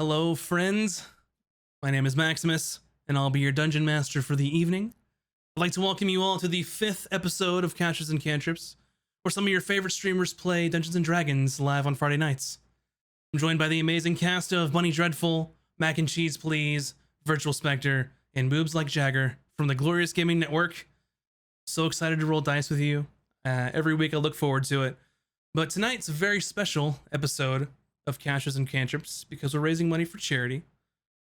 Hello, friends. My name is Maximus, and I'll be your dungeon master for the evening. I'd like to welcome you all to the 5th episode of Catches and Cantrips, where some of your favorite streamers play Dungeons and Dragons live on Friday nights. I'm joined by the amazing cast of Bunny Dreadful, Mac and Cheese Please, Virtual Spectre, and Boobs Like Jagger from the Glorious Gaming Network. So excited to roll dice with you. Every week I look forward to it. But tonight's a very special episode of Catches and Cantrips because we're raising money for charity.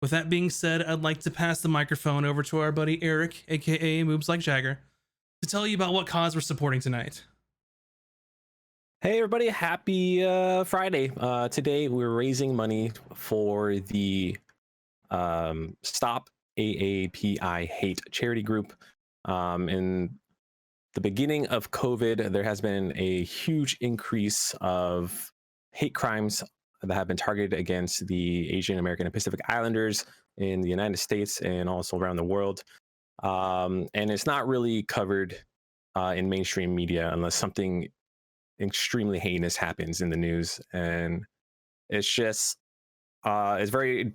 With that being said, I'd like to pass the microphone over to our buddy Eric, aka Moobs Like Jagger, to tell you about what cause we're supporting tonight. Hey everybody, happy Friday. Today we're raising money for the Stop AAPI Hate charity group. In the beginning of COVID, there has been a huge increase of hate crimes that have been targeted against the Asian American and Pacific Islanders in the United States and also around the world. And it's not really covered in mainstream media unless something extremely heinous happens in the news. And it's just it's very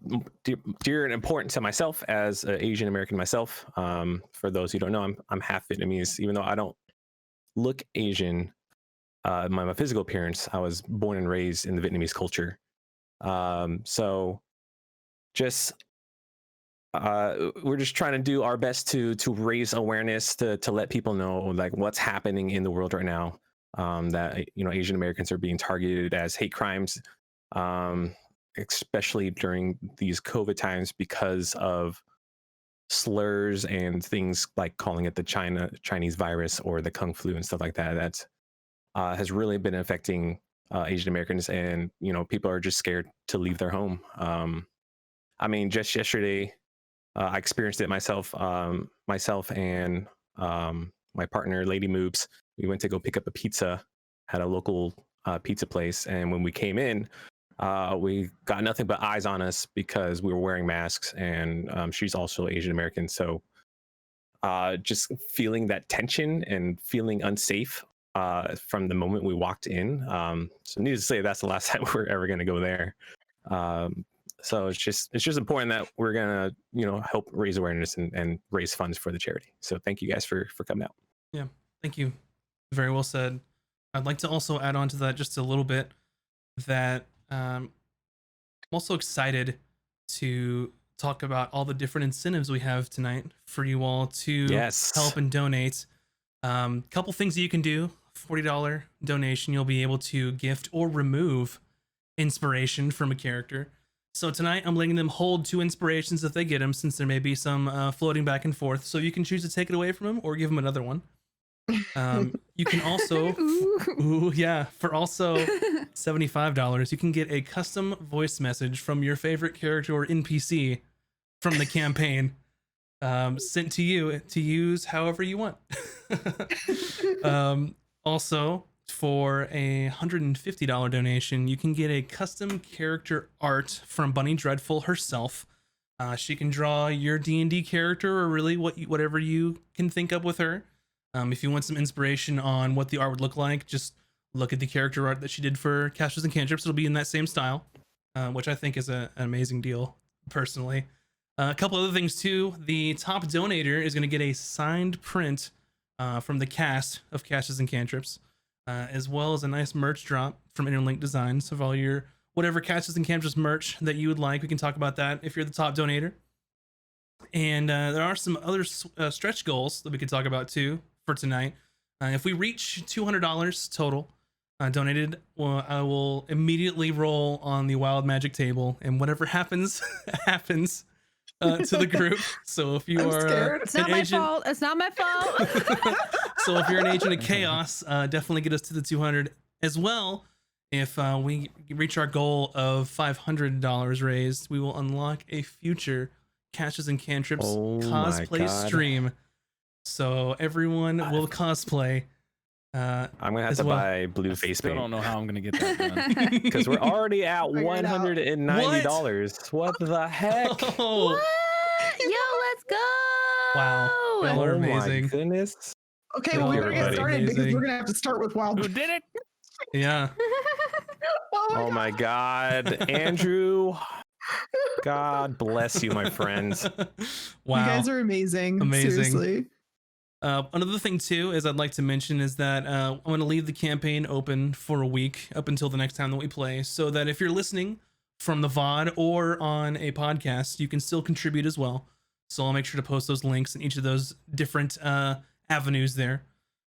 dear and important to myself as an Asian American myself. For those who don't know, I'm half Vietnamese. Even though I don't look Asian, my physical appearance, I was born and raised in the Vietnamese culture. So just we're just trying to do our best to raise awareness, to let people know like what's happening in the world right now. That Asian Americans are being targeted as hate crimes, especially during these COVID times because of slurs and things like calling it the Chinese virus or the Kung flu and stuff like that. That has really been affecting Asian Americans, and people are just scared to leave their home. I mean, just yesterday, I experienced it myself. Myself and my partner, Lady Moobs, we went to go pick up a pizza at a local pizza place, and when we came in, we got nothing but eyes on us because we were wearing masks, and she's also Asian American. So just feeling that tension and feeling unsafe from the moment we walked in. So needless to say, that's the last time we're ever going to go there. So it's just important that we're gonna help raise awareness and raise funds for the charity. So thank you guys for coming out. Yeah, thank you. Very well said. I'd like to also add on to that just a little bit that I'm also excited to talk about all the different incentives we have tonight for you all to help and donate. Couple things that you can do. $40 donation, you'll be able to gift or remove inspiration from a character. So tonight I'm letting them hold 2 inspirations if they get them, since there may be some floating back and forth. So you can choose to take it away from them or give them another one. You can also, for also $75, you can get a custom voice message from your favorite character or NPC from the campaign, sent to you to use however you want. Also, for a $150 donation, you can get a custom character art from Bunny Dreadful herself. She can draw your D&D character, or really whatever you can think of with her. If you want some inspiration on what the art would look like, just look at the character art that she did for Catches and Cantrips. It'll be in that same style, which I think is an amazing deal, personally. A couple other things too. The top donator is going to get a signed print from the cast of Catches and Cantrips, as well as a nice merch drop from Interlink Designs of all your whatever Catches and Cantrips merch that you would like. We can talk about that if you're the top donator. And there are some other stretch goals that we could talk about too for tonight. If we reach $200 total donated, well, I will immediately roll on the wild magic table, and whatever happens happens to the group. So if you are it's not my fault. It's not my fault. So if you're an agent of chaos, definitely get us to the 200 as well. If we reach our goal of $500 raised, we will unlock a future Catches and Cantrips cosplay stream. So everyone will cosplay. I'm gonna have to buy blue face paint. I don't know how I'm gonna get that done because we're already at $190. What the heck? Oh. What? Yo, let's go! Wow, y'all are amazing. My goodness. Okay, well, we better get started because we're gonna have to start with wild. Who did it? Yeah. Oh my God, Andrew. God bless you, my friends. Wow. You guys are amazing. Amazing. Seriously. Another thing too is I'd like to mention is that I'm going to leave the campaign open for a week up until the next time that we play, so that if you're listening from the VOD or on a podcast, you can still contribute as well. So I'll make sure to post those links in each of those different avenues there.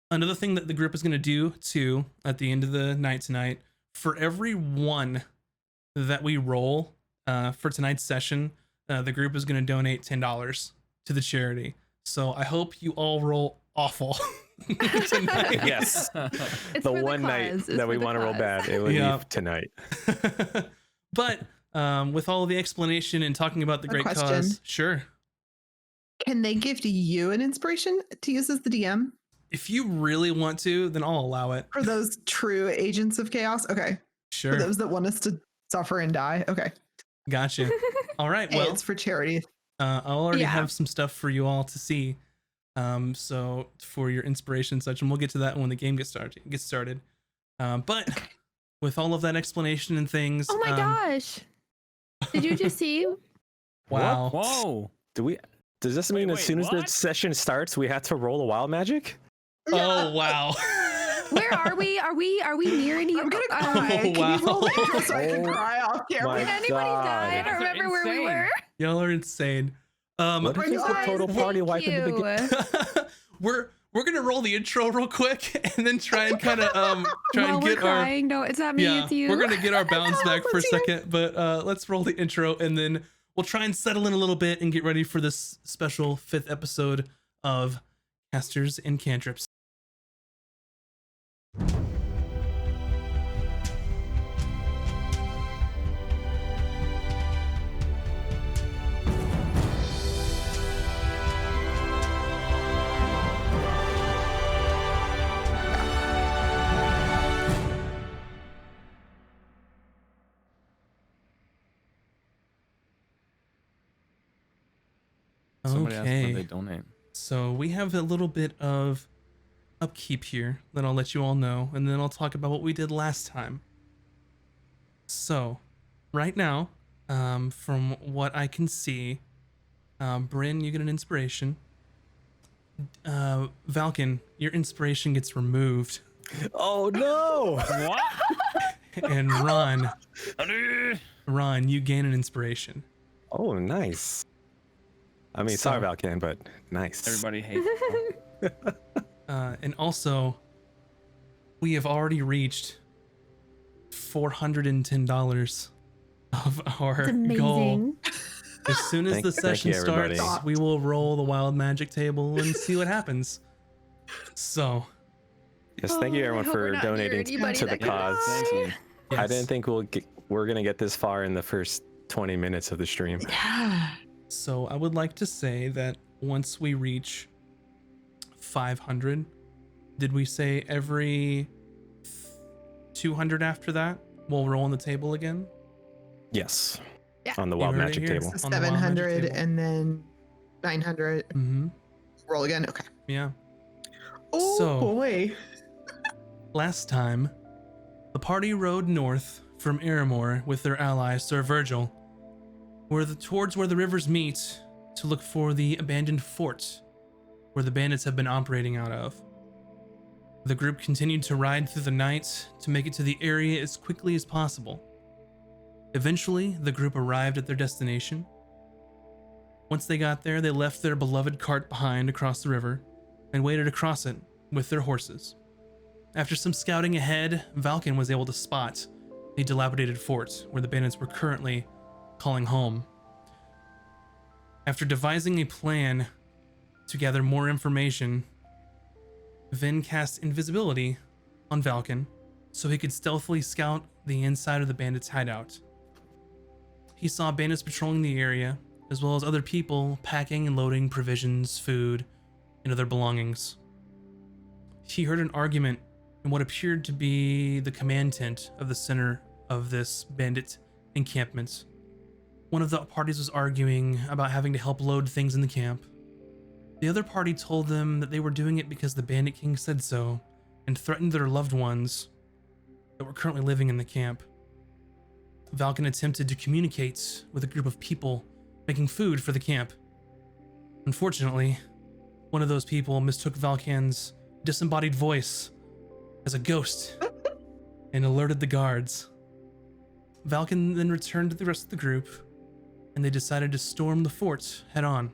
Another thing that the group is going to do too at the end of the night tonight, for every one that we roll for tonight's session, the group is going to donate $10 to the charity. So I hope you all roll awful tonight. Yes. It's The for one night cause. It's that we for the want to roll cause. bad, it would Yeah. be tonight. But with all the explanation and talking about the A great question. cause, sure. Can they give you an inspiration to use as the DM If you really want to, then I'll allow it. for those true agents of chaos? Okay. Sure. For those that want us to suffer and die. Okay. Gotcha. All right. Hey, Well, it's for charity. I'll already Yeah. have some stuff for you all to see. So for your inspiration and such, and we'll get to that when the game gets started. But with all of that explanation and things, Oh my gosh. Did you just see? wow. Whoa. Does this mean as wait, soon as the what? session starts, we have to roll a wild magic? Oh wow. Where are we? Are we near any? I'm gonna uh, cry. Can you roll wow. the intro so I can Oh cry off camera? my Did anybody God. die? I You don't guys are remember where we insane. were. Y'all are insane. What if it's the guys, total party wipe in the beginning? we're gonna roll the intro real quick and then try and kind of try While and we're get our crying. No, it's not me. yeah, It's you. we're gonna get our bounce back for a Let's hear second, but let's roll the intro and then we'll try and settle in a little bit and get ready for this special 5th episode of Casters and Cantrips. Somebody asked where they Okay, donate. so we have a little bit of upkeep here that I'll let you all know, and then I'll talk about what we did last time. So, right now, from what I can see, Bryn, you get an inspiration. Valken, your inspiration gets removed, Oh no! What? and Ron, you gain an inspiration. Oh, nice. I mean, sorry So- about Ken, but nice. Everybody hates it. And also, we have already reached $410 of our It's goal. amazing. As soon as Thank- the thank session you, everybody. starts, we will roll the wild magic table and see what happens. So, Yes, thank you Oh, I everyone hope we're for not near donating anybody to the that could cause. die. Thank you. I yes. didn't think we're gonna get this far in the first 20 minutes of the stream. So I would like to say that once we reach 500, did we say every 200 after that we'll roll on the table again? Yes. Yeah. On the You wild heard it magic here. table. So On the wild magic 700 table. and then 900. Mm-hmm. Roll again. Okay. Yeah. Oh So- boy. Last time, the party rode north from Aramor with their ally Sir Virgil, towards where the rivers meet to look for the abandoned fort where the bandits have been operating out of. The group continued to ride through the night to make it to the area as quickly as possible. Eventually, the group arrived at their destination. Once they got there, they left their beloved cart behind across the river and waited across it with their horses. After some scouting ahead, Valken was able to spot a dilapidated fort where the bandits were currently calling home. After devising a plan to gather more information, Vin cast invisibility on Valken so he could stealthily scout the inside of the bandits' hideout. He saw bandits patrolling the area, as well as other people packing and loading provisions, food, and other belongings. He heard an argument in what appeared to be the command tent of the center of this bandit encampment. One of the parties was arguing about having to help load things in the camp. The other party told them that they were doing it because the Bandit King said so and threatened their loved ones that were currently living in the camp. Valken attempted to communicate with a group of people making food for the camp. Unfortunately, one of those people mistook Valken's disembodied voice as a ghost and alerted the guards. Valken then returned to the rest of the group, and they decided to storm the fort head on.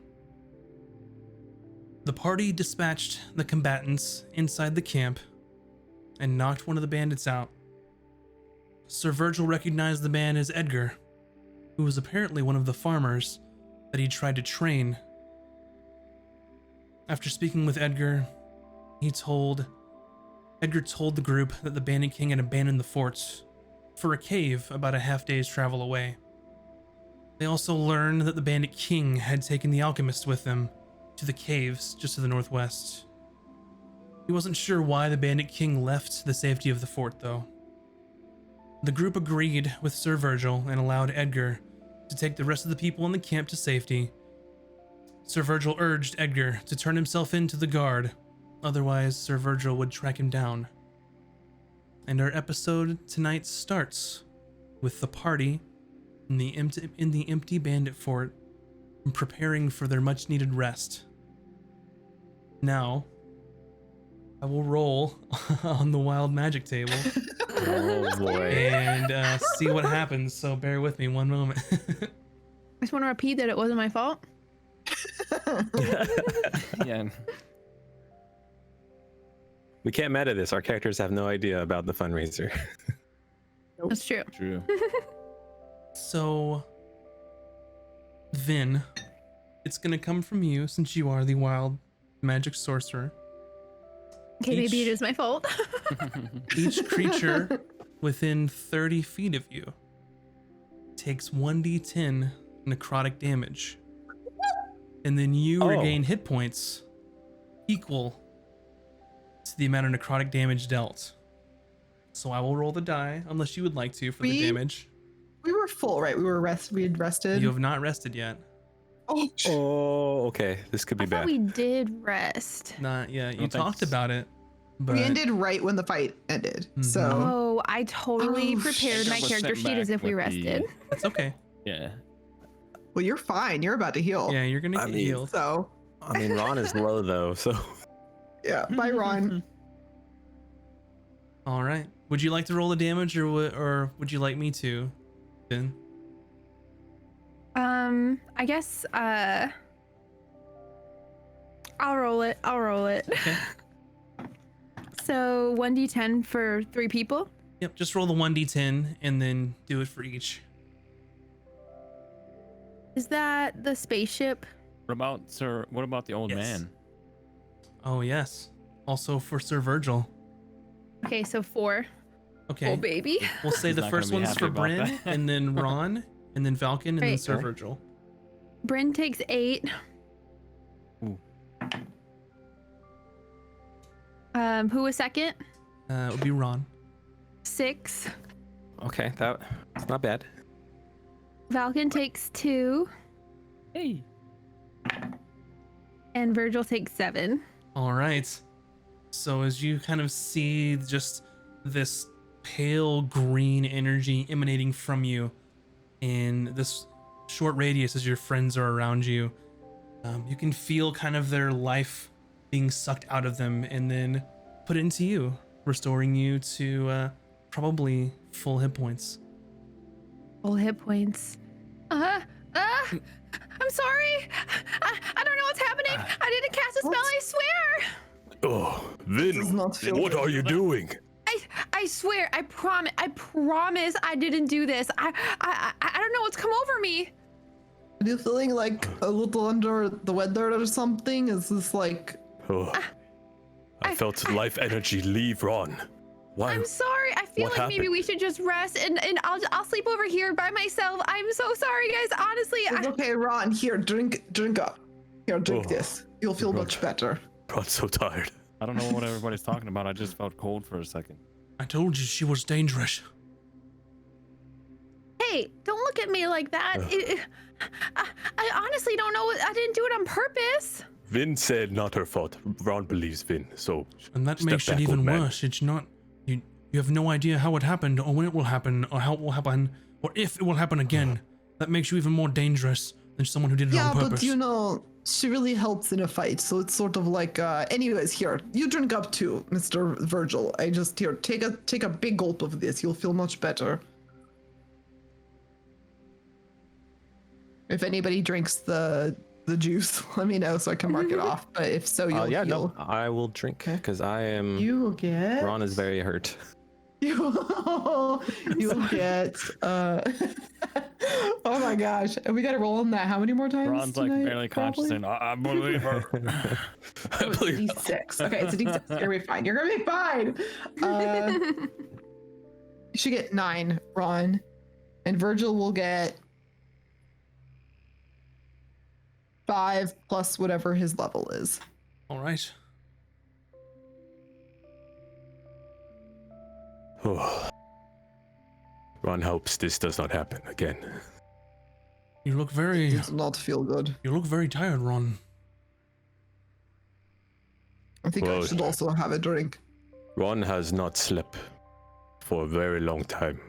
The party dispatched the combatants inside the camp and knocked one of the bandits out. Sir Virgil recognized the man as Edgar, who was apparently one of the farmers that he tried to train. After speaking with Edgar, Edgar told the group that the Bandit King had abandoned the fort for a cave about a half-day's travel away. They also learned that the Bandit King had taken the alchemist with them to the caves just to the northwest. He wasn't sure why the Bandit King left the safety of the fort, though. The group agreed with Sir Virgil and allowed Edgar to take the rest of the people in the camp to safety. Sir Virgil urged Edgar to turn himself in to the guard, otherwise Sir Virgil would track him down. And our episode tonight starts with the party in the empty bandit fort preparing for their much needed rest. Now, I will roll on the wild magic table Oh boy. and see what happens. So bear with me one moment. I just want to repeat that it wasn't my fault. Yeah. We can't meta this. Our characters have no idea about the fundraiser. That's true. True. So, Vin, it's gonna come from you since you are the wild magic sorcerer. Okay, maybe Each- it is my fault. Each creature within 30 feet of you takes 1d10 necrotic damage. And then you Oh. regain hit points equal to the amount of necrotic damage dealt. So I will roll the die unless you would like to for the We- damage. We were full, right? We had rested. You have not rested yet. Oh, Oh, okay. This could be I thought bad. we did rest. Not yet. You don't think talked s- about it, but we ended right when the fight ended. Mhm. So Oh, I totally Oh, prepared my shit. character Was sheet sent as if we back with the- rested. that's okay. Yeah. well, you're fine. You're about to heal. Yeah, you're gonna I get mean- healed. So I mean, Ron is low though, so yeah, bye, Ron. All right. Would you like to roll the damage, or would you like me to, Vin? I guess I'll roll it. Okay. So 1d10 for 3 people. Yep. Just roll the 1d10 and then do it for each. Is that the spaceship? What about Sir? What about the old Yes. man? Oh yes. Also for Sir Virgil. Okay, so 4. Okay. Oh baby. We'll say He's the not gonna first be one's happy for about Bryn, that. and then Ron, and then Valken, and then Right. Sir Okay. Virgil. Bryn takes 8. Ooh. Who was second? It would be Ron. 6. okay, that's not bad. Valken takes 2, Hey. and Virgil takes 7. All right. So as you kind of see just this pale green energy emanating from you in this short radius as your friends are around you, you can feel kind of their life being sucked out of them and then put into you, restoring you to probably full hit points. Full hit points. I'm sorry. I don't know what's happening. I didn't cast a spell, I swear. Oh, This does not feel what good. are you doing? I swear, I promise I didn't do this. I don't know what's come over me. Are you feeling like a little under the weather or something? Is this like Oh, I felt life energy leave Ron. Why? I'm sorry. I feel What like maybe happened? we should just rest and I'll sleep over here by myself. I'm so sorry, guys. Honestly, it's okay, Ron? Here, drink up. Here, drink Oh, this. You'll feel God. much better. Ron's so tired. I don't know what everybody's talking about. I just felt cold for a second. I told you she was dangerous. hey, don't look at me like that. Ugh. I honestly don't know. I didn't do it on purpose. Vin said not her fault. Ron believes Vin, so And that Step makes it back, even old man. worse. It's not you have no idea how it happened or when it will happen or how it will happen Or if it will happen again, that makes you even more dangerous than someone who did it Yeah, on purpose. but you know, she really helps in a fight, so it's sort of like. Anyways, here, you drink up too, Mr. Virgil. I just here take a big gulp of this. You'll feel much better. If anybody drinks the juice, let me know so I can mark it off. But if so, you'll Yeah, heal. no, I will drink because I am. You will get. Ron is very hurt. You'll get. Oh my gosh, we gotta roll on that. How many more times? Ron's like tonight, barely conscious probably? and I believe her. Oh, it's a D6. Okay, it's a D6. You're gonna be fine. You're gonna be fine. You should get 9, Ron, and Virgil will get 5 plus whatever his level is. All right. Ron hopes this does not happen again. You look very. Does not feel good. You look very tired, Ron. I think I Well, should also have a drink. Ron has not slept for a very long time,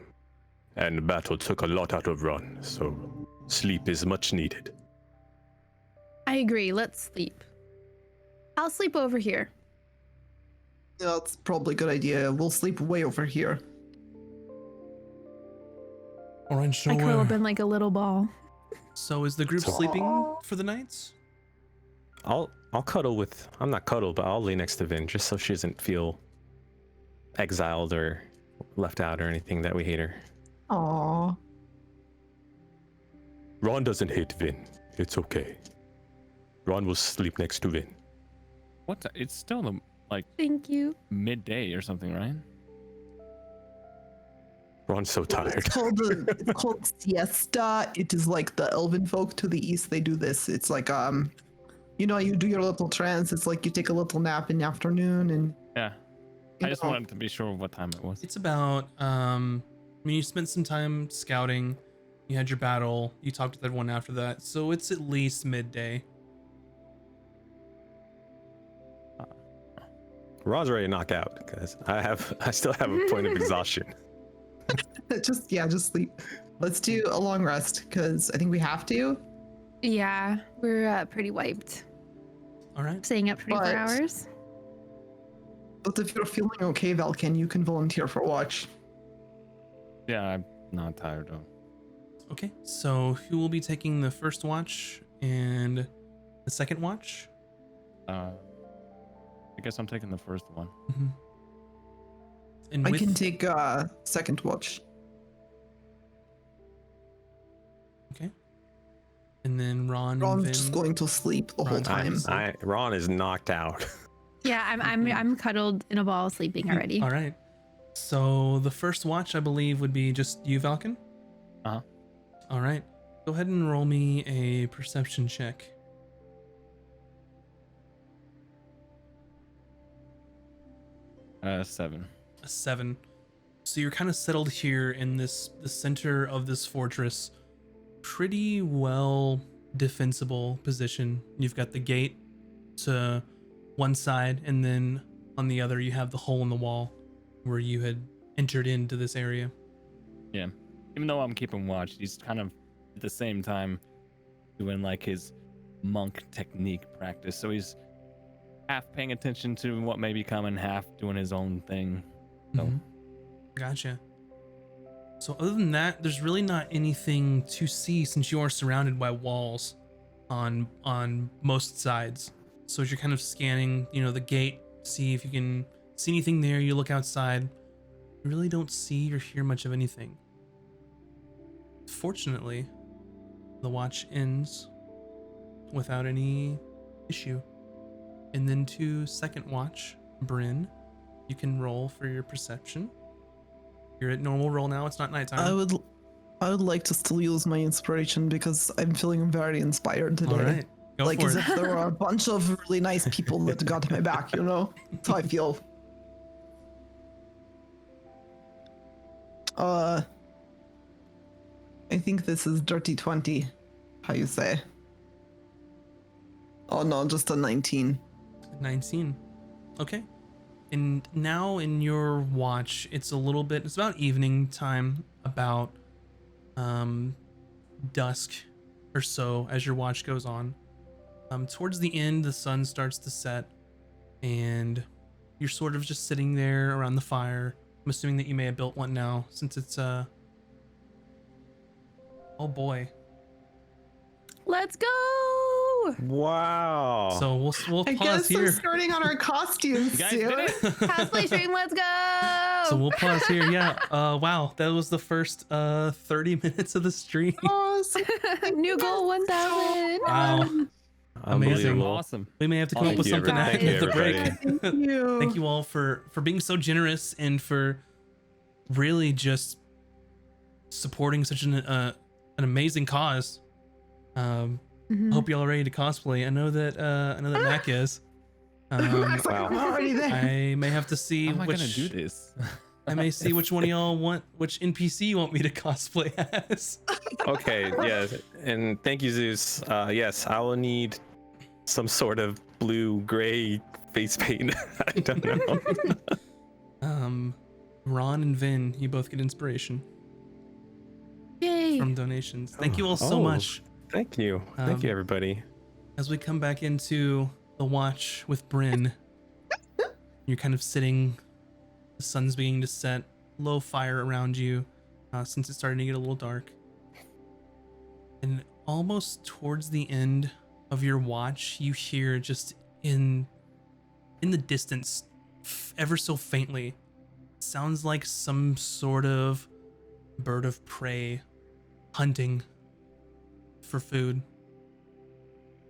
and the battle took a lot out of Ron, so sleep is much needed. I agree. Let's sleep. I'll sleep over here. Yeah, that's probably a good idea. We'll sleep way over here. All right, so I curl up in like a little ball. so is the group So- sleeping for the night? I'll cuddle with. I'm not cuddle, but I'll lay next to Vin just so she doesn't feel exiled or left out or anything that we hate her. Aww. Ron doesn't hate Vin. It's okay. Ron will sleep next to Vin. What? It's still the like Thank you. midday or something, right? Ron's so tired. It's called siesta. It is like the elven folk to the east. They do this. It's like you know, you do your little trance. It's like you take a little nap in the afternoon, and Yeah. you I just know, wanted to be sure what time it was. It's about. I mean, you spent some time scouting. You had your battle. You talked with everyone after that, so it's at least midday. Ron's ready to knock out because I still have a point of exhaustion. just sleep. Let's do a long rest because I think we have to. Yeah, we're pretty wiped. All right. Staying up 24 But- hours. But if you're feeling okay, Valken, you can volunteer for watch. Yeah, I'm not tired though. Okay. So who will be taking the first watch and the second watch? I guess I'm taking the first one. Mm-hmm. And I with, can take second watch. Okay. And then Ron Ron's and Vin. just going to sleep the whole Ron's going to time. sleep. Ron is knocked out. Yeah, I'm cuddled in a ball sleeping already. All right. So the first watch, I believe, would be just you, Valken. Uh-huh. All right. Go ahead and roll me a perception check. Uh, 7. A 7. So you're kind of settled here in the center of this fortress. Pretty well defensible position. You've got the gate to one side, and then on the other you have the hole in the wall where you had entered into this area. Yeah. Even though I'm keeping watch, he's kind of at the same time doing like his monk technique practice. So he's half paying attention to what may be coming, half doing his own thing. So Mhm. Gotcha. So other than that, there's really not anything to see since you are surrounded by walls on most sides. So as you're kind of scanning, the gate, see if you can see anything there, you look outside. You really don't see or hear much of anything. Fortunately, the watch ends without any issue. And then to second watch, Bryn, you can roll for your perception. You're at normal roll now. It's not nighttime. I would like to still use my inspiration because I'm feeling very inspired today. All right, go Like for as it. if there were a bunch of really nice people that got my back, That's how I feel. I think this is dirty 20. How you say? Oh no, just a 19. 19. Okay. And now in your watch, it's about evening time, about dusk or so as your watch goes on. Towards the end, the sun starts to set, and you're sort of just sitting there around the fire. I'm assuming that you may have built one now, since it's oh boy. Let's go. Wow. So we'll I pause guess here. I'm starting on our costumes You guys soon. did it. Cosplay stream. Let's go. So we'll pause here. Yeah. Wow, that was the first 30 minutes of the stream. Awesome. New goal 1,000. Wow. Amazing. Unbelievable. Awesome. We may have to come Thank up with you, something everybody. after the break. Thank you. Thank you all for being so generous and for really just supporting such an amazing cause. Mhm. Hope y'all are ready to cosplay. I know that Mac is. I'm already there. I may have to see How am I gonna which do this? I may see which one of y'all want, which NPC you want me to cosplay as. Okay, yes. And thank you, Zeus. Yes, I will need some sort of blue gray face paint. I don't know. Ron and Vin, you both get inspiration Yay. from donations. Thank you all so Oh. much. Thank you. Thank you, everybody. As we come back into the watch with Bryn, you're kind of sitting, the sun's beginning to set, low fire around you, since it's starting to get a little dark. And almost towards the end of your watch, you hear just in the distance, ever so faintly, sounds like some sort of bird of prey hunting for food.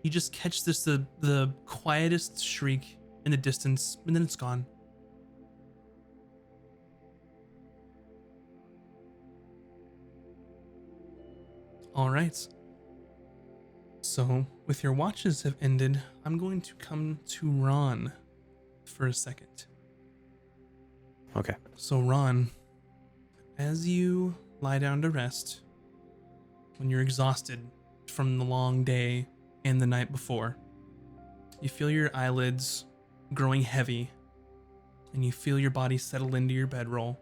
You just catch this the quietest shriek in the distance, and then it's gone. All right. So, with your watches have ended, I'm going to come to Ron for a second. Okay. So, Ron, as you lie down to rest, when you're exhausted from the long day and the night before, you feel your eyelids growing heavy, and you feel your body settle into your bedroll.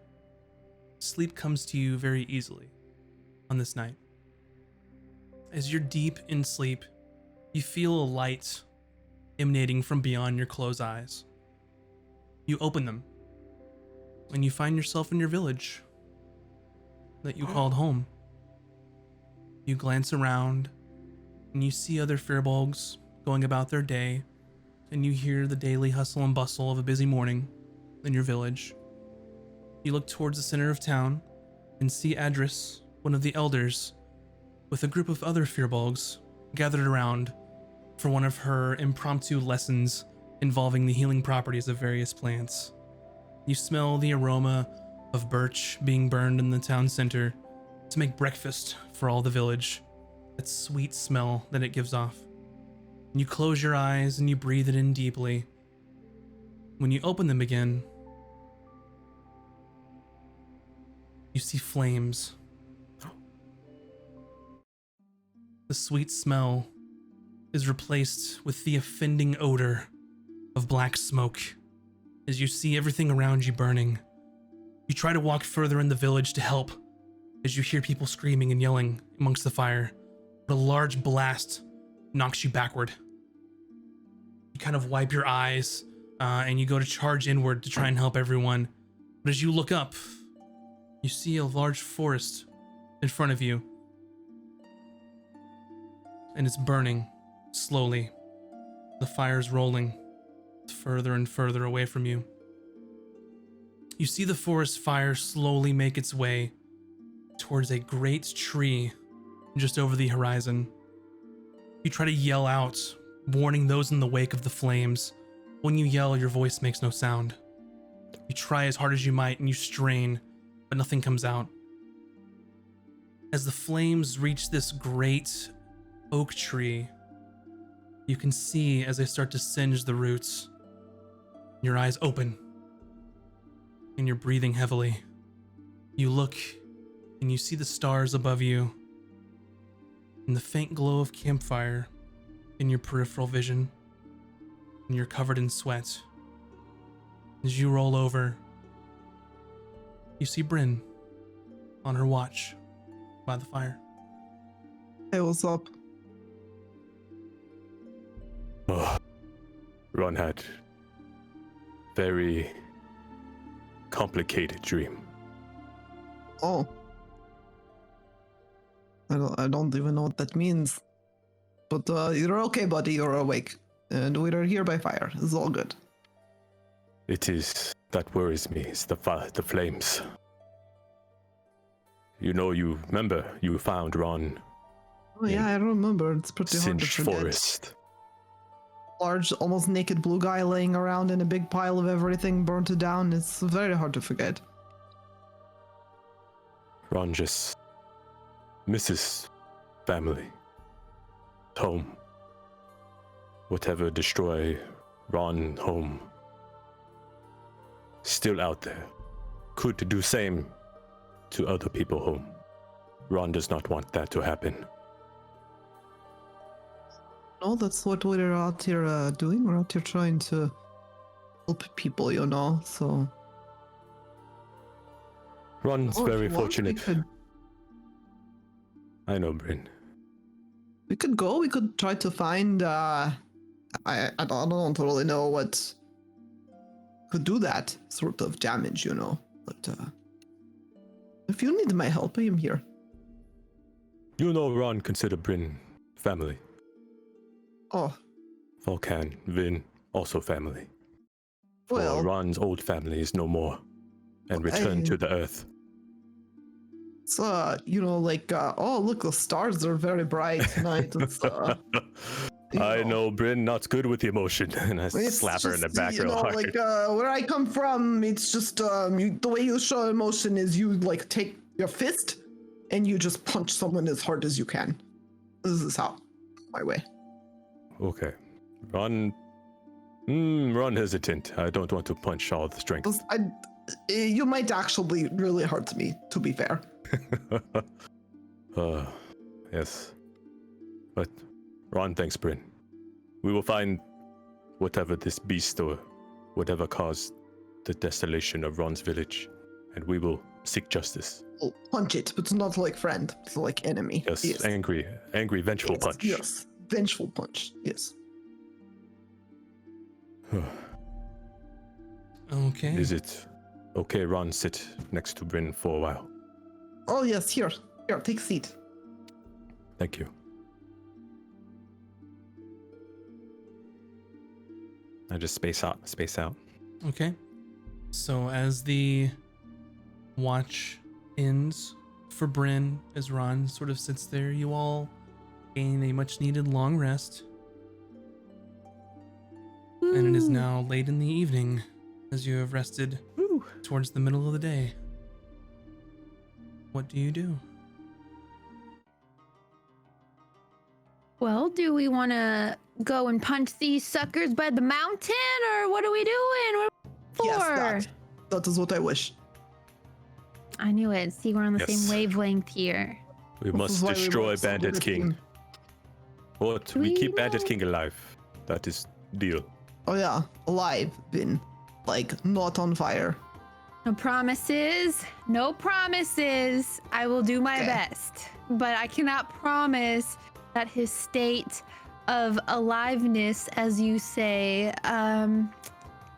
Sleep comes to you very easily on this night. As you're deep in sleep, you feel a light emanating from beyond your closed eyes. You open them, and you find yourself in your village that you called home. You glance around, and you see other Firbolgs going about their day, and you hear the daily hustle and bustle of a busy morning in your village. You look towards the center of town and see Adris, one of the elders, with a group of other Firbolgs gathered around for one of her impromptu lessons involving the healing properties of various plants. You smell the aroma of birch being burned in the town center to make breakfast for all the village. That sweet smell that it gives off. You close your eyes and you breathe it in deeply. When you open them again, you see flames. The sweet smell is replaced with the offending odor of black smoke as you see everything around you burning. You try to walk further in the village to help as you hear people screaming and yelling amongst the fire, but a large blast knocks you backward. You kind of wipe your eyes and you go to charge inward to try and help everyone. But as you look up, you see a large forest in front of you. And it's burning slowly. The fire's rolling further and further away from you. You see the forest fire slowly make its way towards a great tree just over the horizon. You try to yell out, warning those in the wake of the flames. When you yell, your voice makes no sound. You try as hard as you might and you strain, but nothing comes out. As the flames reach this great oak tree, you can see as they start to singe the roots. Your eyes open and you're breathing heavily. You look and you see the stars above you and the faint glow of campfire in your peripheral vision, and you're covered in sweat. As you roll over, you see Bryn on her watch, by the fire. Hey, what's up? Oh, Ron had very complicated dream. Oh. I don't even know what that means. But you're okay, buddy. You're awake. And we are here by fire. It's all good. It is that worries me. It's the flames. You know, you remember you found Ron Oh yeah, I remember. It's pretty hard to singed forget. forest. Large, almost naked blue guy laying around in a big pile of everything burnt down. It's very hard to forget. Ron just misses family, home. Whatever destroy Ron home, still out there. Could do same to other people home. Ron does not want that to happen. No, that's what we're out here doing. We're out here trying to help people, you know, so... Ron's Oh, if very you want, fortunate. I know, Bryn. We could go. We could try to find. I don't really know what could do that sort of damage, you know. But if you need my help, I am here. You know Ron consider Bryn family. Oh, Volcan, Vin, also family. For well, Ron's old family is no more, and returned to the earth. it's you know, like oh, look, the stars are very bright tonight. It's, I know Bryn not good with emotion, and I It's slap her in the just, back you real know, hard. like where I come from, it's just the way you show emotion is you like take your fist and you just punch someone as hard as you can. This is how my way. Okay. Ron hesitant. I don't want to punch all the strength. You might actually really hurt me, to be fair. Yes. But Ron thanks Bryn. We will find whatever this beast or whatever caused the desolation of Ron's village, and we will seek justice. I'll punch it, but not like friend, it's like enemy. Yes, angry, vengeful Yes, punch. Yes, vengeful punch. Yes. Okay. Is it okay, Ron, sit next to Bryn for a while? Oh yes, here, take a seat. Thank you. I just space out. Okay. So as the watch ends for Bryn, as Ron sort of sits there, you all gain a much needed long rest. And it is now late in the evening as you have rested towards the middle of the day. What do you do? Well, do we want to go and punch these suckers by the mountain, or what are we doing? What Yes, that is what I wish. I knew it. See, we're on the Yes. same wavelength here. We This must is why we destroy work so Bandit good King. team. What? Do We we keep Bandit know- King alive. That is deal. Oh yeah, alive, been like not on fire. No promises. No promises. I will do my Okay. best, but I cannot promise that his state of aliveness, as you say,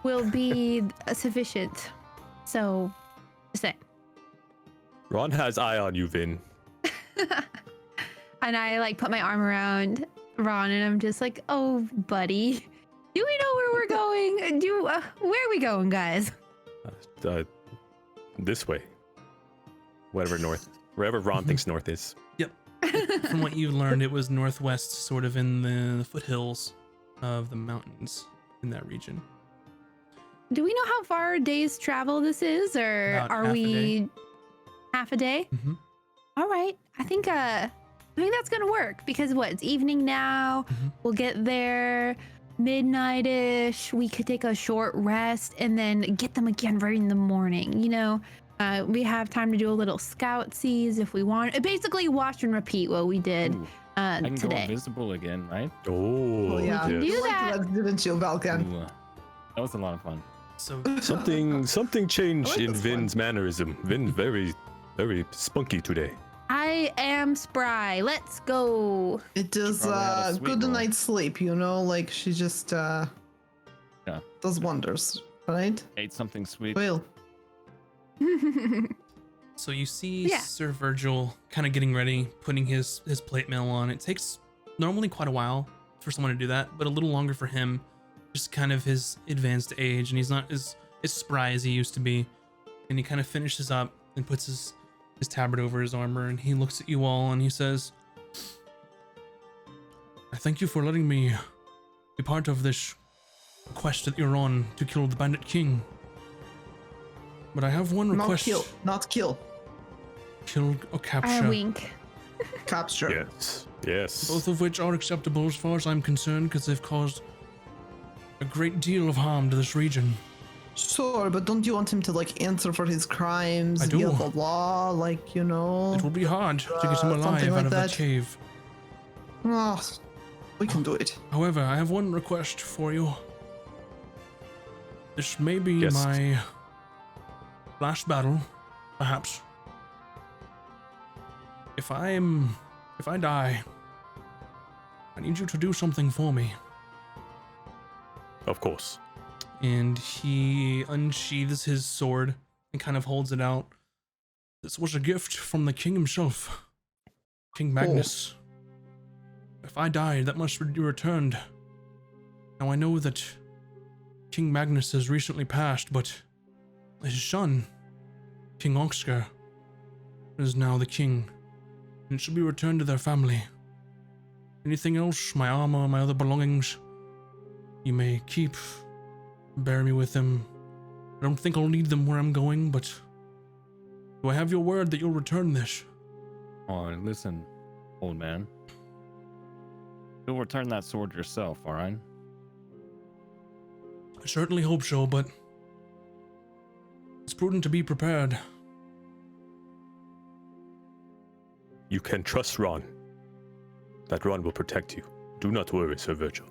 will be sufficient. So, just say. Ron has eye on you, Vin. And I like put my arm around Ron, and I'm just like, "Oh, buddy, do we know where we're going? Where are we going, guys?" This way. Wherever Ron thinks north is. From what you've learned, it was northwest, sort of in the foothills of the mountains in that region. Do we know how far a day's travel this is, or About are half a we day. half a day? Mm-hmm. All right, I think that's gonna work because it's evening now. Mhm. We'll get there midnight-ish. We could take a short rest and then get them again right in the morning. You know, we have time to do a little scout sees if we want. Basically, watch and repeat what we did Ooh, I can go today. invisible again, right? Oh, Oh yeah, can do you that. liked that, didn't you, Valkan? Ooh, that was a lot of fun. So Something changed I like in this Vin's mannerism. Vin very spunky today. I am spry. Let's go. It does probably had a sweet good roll. night's sleep, you know, like she just does wonders, right? Ate something sweet. Well, So you see Yeah. Sir Virgil kind of getting ready, putting his plate mail on. It takes normally quite a while for someone to do that, but a little longer for him, just kind of his advanced age, and he's not as spry as he used to be. And he kind of finishes up and puts his tabard over his armor, and he looks at you all and he says, I thank you for letting me be part of this quest that you're on to kill the Bandit King. But I have one not request. kill, not kill. Kill or I capture. wink. Capture. Yes. Yes. Both of which are acceptable as far as I'm concerned, because they've caused a great deal of harm to this region. Sure, but don't you want him to like answer for his crimes I do. via the law, like you know? It will be hard to get him something alive like out of that. that cave. Oh, we can do it. However, I have one request for you. This may be Yes. my last battle, perhaps. If I die, I need you to do something for me. Of course. And he unsheathes his sword and kind of holds it out. This was a gift from the king himself, King Magnus. If I died, that must be returned. Now I know that King Magnus has recently passed, but his son, King Oxcar, is now the king, and it should be returned to their family. Anything else, my armor, my other belongings, you may keep. Bury me with them. I don't think I'll need them where I'm going, but do I have your word that you'll return this? Oh, listen, old man. You'll return that sword yourself, all right? I certainly hope so, but it's prudent to be prepared. You can trust Ron. That Ron will protect you. Do not worry, Sir Virgil.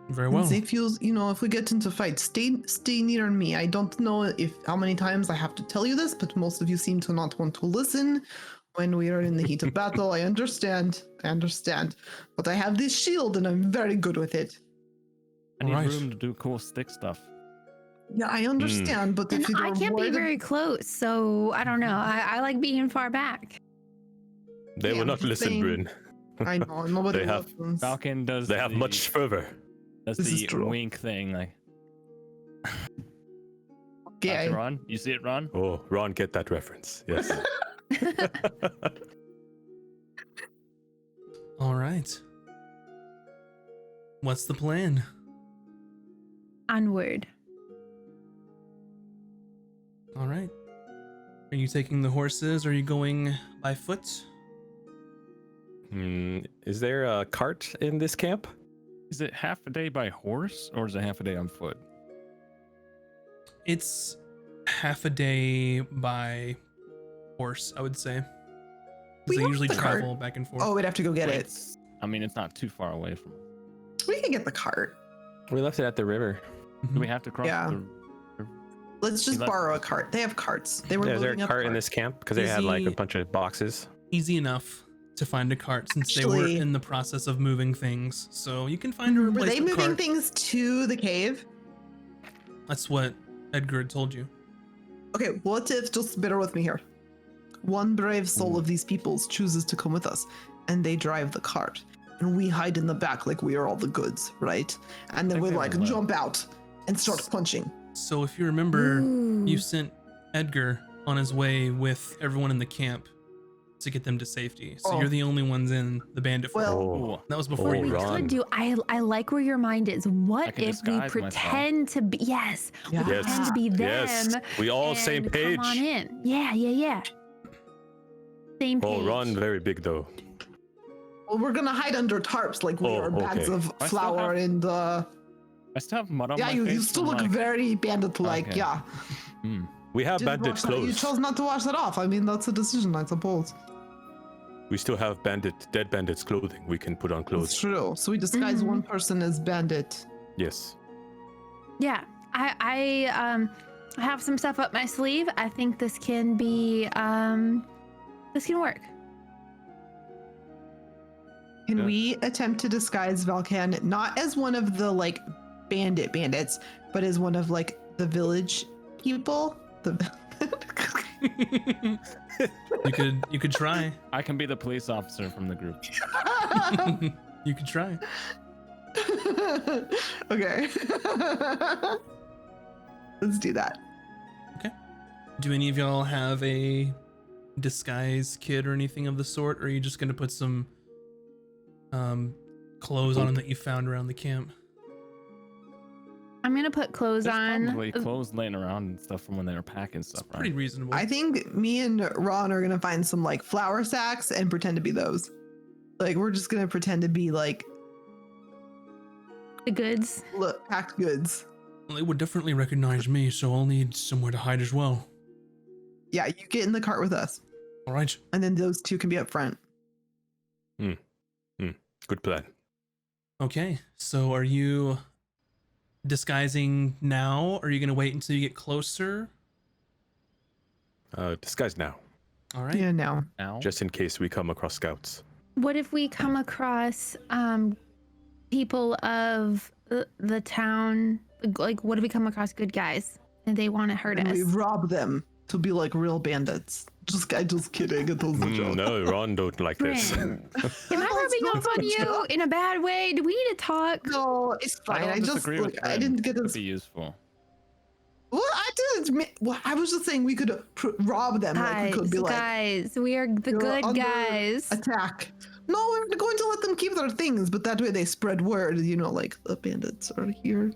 Very And well. if if we get into fights, stay near me. I don't know how many times I have to tell you this, but most of you seem to not want to listen when we are in the heat of battle. I understand, but I have this shield and I'm very good with it. I need Alright. room to do cool stick stuff. Yeah, I understand, but And if you I can't be worried very close, so I don't know. I like being far back. They Yeah, will I'm not just listen, saying- Bryn. I know nobody They have- listens. Falcon does. They have the, much further. Does This is the true. wink thing, like. Okay, Gotcha, Ron. You see it, Ron? Oh, Ron, get that reference. Yes. All right. What's the plan? Onward. All right. Are you taking the horses? Or are you going by foot? Is there a cart in this camp? Is it half a day by horse or is it half a day on foot? It's half a day by horse, I would say. 'Cause We they have usually the cart. travel back and forth. oh, we'd have to go get Wait, it. I mean, it's not too far away from. We can get the cart. We left it at the river. Mhm. Do we have to cross Yeah. the? Let's just left- borrow a cart. They have carts. They were Yeah, is there loading a up cart in carts. this camp? Because they had like a Easy- bunch of boxes. Easy enough to find a cart since they were Actually- in the process of moving things. So you can find a Were they replacement moving cart. things to the cave? That's what Edgar had told you. Okay, what if, just bear with me here, one brave soul of these peoples chooses to come with us and they drive the cart and we hide in the back like we are all the goods, right? And then think we they like will let. jump out and start punching. So if you remember, you Ooh. sent Edgar on his way with everyone in the camp to get them to safety. So Oh. you're the only ones in the bandit fort. Well, Oh, That was before Oh, you We were Ron. could do. I like where your mind is. What I can if we disguise myself. pretend to be? Yes, Yeah. we pretend to be them. yes. We all same and page. Come on in. Yeah. Same page. Oh, Ron, very big though. well, we're gonna hide under tarps like we Oh, are bags okay. of I still flour have- and I still have mud on yeah, my you face. still from, look like, very bandit-like. Okay. Yeah, hmm. We have Didn't bandit wash that- You clothes. chose not to wash that off. I mean, that's a decision, I suppose. We still have dead bandits clothing. We can put on That's clothes. true. So we disguise Mhm. one person as bandit. Yes. Yeah, I have some stuff up my sleeve. I think this can be This can work. Can Yeah. we attempt to disguise Valkan not as one of the like bandits, but as one of like the village people? You could try. I can be the police officer from the group. You could try. Okay. Let's do that. Do any of y'all have a disguise kit or anything of the sort, or are you just gonna put some clothes on them that you found around the camp? I'm gonna put clothes There's on. probably clothes laying around and stuff from when they were packing stuff, It's pretty right? reasonable. I think me and Ron are gonna find some like flour sacks and pretend to be those. Like we're just gonna pretend to be like The goods. packed goods. Well, they would definitely recognize me, so I'll need somewhere to hide as well. Yeah, you get in the cart with us, All right. and then those two can be up front. Good plan. Okay. So are you disguising now, or are you gonna wait until you get closer? Disguise now, All right. Yeah, no. Now? just in case we come across scouts. What if we come across people of the town? Like, what if we come across good guys and they want to hurt And us? we rob them to be like real bandits. Just kidding. It was a joke. No, Ron don't like this. Bryn, am I No, rubbing it's off not on a you joke. in a bad way? Do we need to talk? No, it's I fine. don't I just disagree with like, I Bryn. didn't get Could this. be useful. Well, I didn't admit. Well, I was just saying we could rob them. Like we could be like Guys, we are the "You're good under attack. attack. No, we're going to let them keep their things, but that way they spread word. You know, like the bandits are here.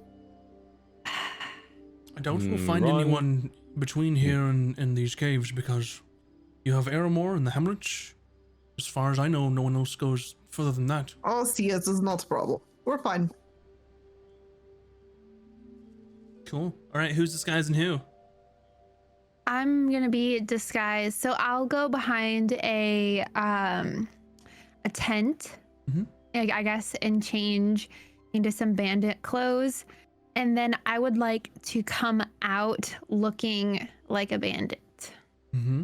I doubt we'll find Ron- anyone between here and these caves, because you have Aramore and the Hamlet. As far as I know, no one else goes further than that. Oh, CS is not a problem. We're fine. Cool. All right. Who's disguising who? I'm gonna be disguised, so I'll go behind a tent, Mhm. I guess, and change into some bandit clothes, and then I would like to come out looking like a bandit Mm-hmm.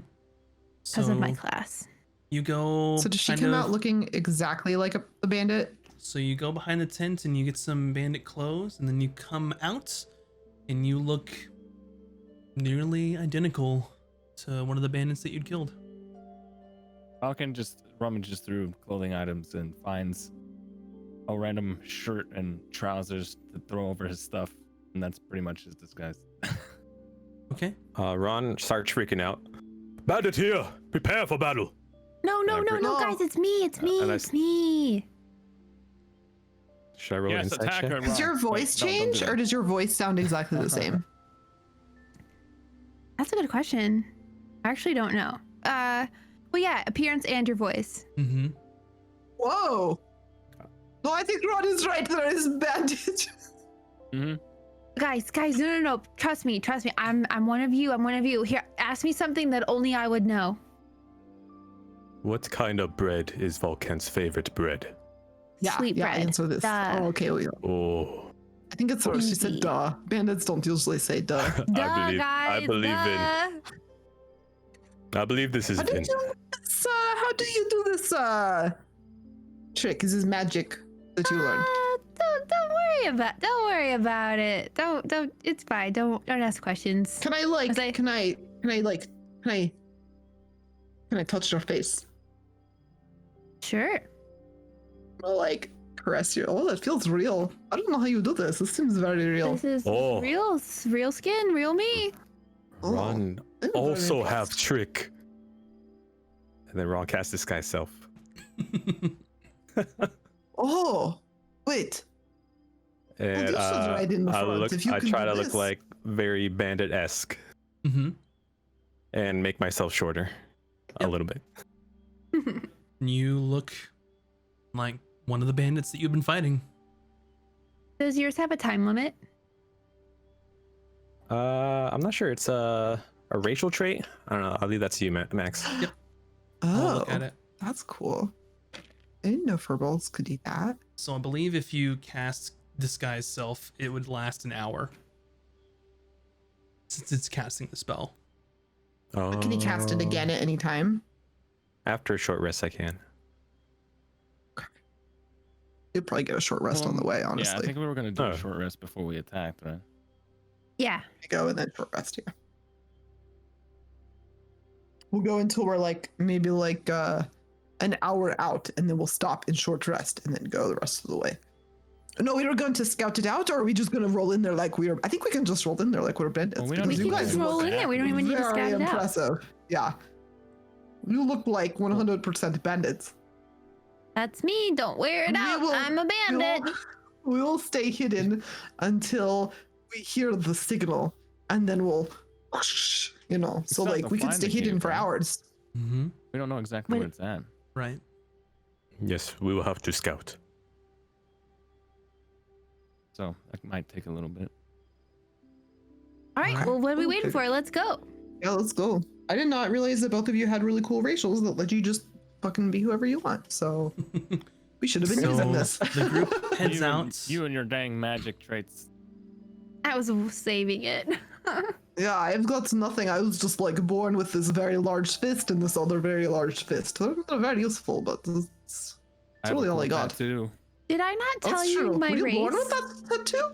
because of my class. You go. So does she kind come of- out looking exactly like a bandit? So you go behind the tent and you get some bandit clothes, and then you come out and you look nearly identical to one of the bandits that you'd killed. Falcon just rummages through clothing items and finds a random shirt and trousers to throw over his stuff, and that's pretty much his disguise. Okay. Ron starts freaking out. Bandit here! Prepare for battle! No, Yeah, no, No. guys, it's me, it's me, and I it's me. Should I roll an Yes, insight attack check? her. Does your Wrong. voice Wait, no, don't do change, that. or does your voice sound exactly the same? That's a good question. I actually don't know. Well, yeah, appearance and your voice. Mm-hmm. Whoa! No, I think Ron is right. There is bandit. Guys, no. Trust me. I'm one of you. I'm one of you. Here, ask me something that only I would know. What kind of bread is Volcan's favorite bread? Sweet bread. Answer this. Duh. Oh, okay. Oh, I think it's what she said. Easy. Duh. Bandits don't usually say duh. Duh, I guys. believe duh. I believe this is How do Vin. you do this? How do you do this trick? Is this magic that you learned? Don't worry about it. Don't. It's fine. Don't ask questions. Can I like? Was I- Can I touch your face? Sure. I'll like caress you. Oh, that feels real. I don't know how you do this. This seems very real. This is Oh. real skin, real me. Oh, Ron I'm very also have impressed. trick. And then Ron casts disguise self. Oh, wait. And this was right in the I front. look. If you I can try do to look this. like very bandit-esque Mm-hmm. and make myself shorter a Yep. little bit. You look like one of the bandits that you've been fighting. Does yours have a time limit? I'm not sure. It's a racial trait. I don't know. I'll leave that to you, Max. I'll Oh, look at it. that's cool. I didn't know furballs could do that. So I believe if you cast Disguise Self, it would last an hour. Since it's casting the spell. Can you cast it again at any time? After a short rest, I can. You'd probably get a short rest on the way, honestly. Yeah, I think we were gonna do Oh. a short rest before we attacked, right? Yeah. Go and then short rest, yeah. We'll go until we're like maybe like an hour out, and then we'll stop in short rest and then go the rest of the way. No, we were going to scout it out, or are we just going to roll in there like we are? I think we can just roll in there like we're bandits. Well, we because don't We you can guys just look roll in there. We don't even need to very scout it out. impressive. Yeah. You look like 100% bandits. That's me. Don't wear it We out. will- I'm a bandit. We will stay hidden until we hear the signal, and then we'll, you know. So not like to we could find stay the hidden cave, for right? hours. Mm-hmm. We don't know exactly Wait. where it's at. Right. Yes, we will have to scout. So that might take a little bit. All right. Alright. Well, what are we Okay. waiting for? Let's go. Yeah, let's go. I did not realize that both of you had really cool racials that let you just fucking be whoever you want. So we should have been So using this. the group heads you out. And, you and your dang magic traits. I was saving it. Yeah, I've got nothing. I was just like born with this very large fist and this other very large fist. They're not very useful, but it's I have really a all I cool got. tattoo. Did I not tell That's you true. my Were you race? born with that tattoo?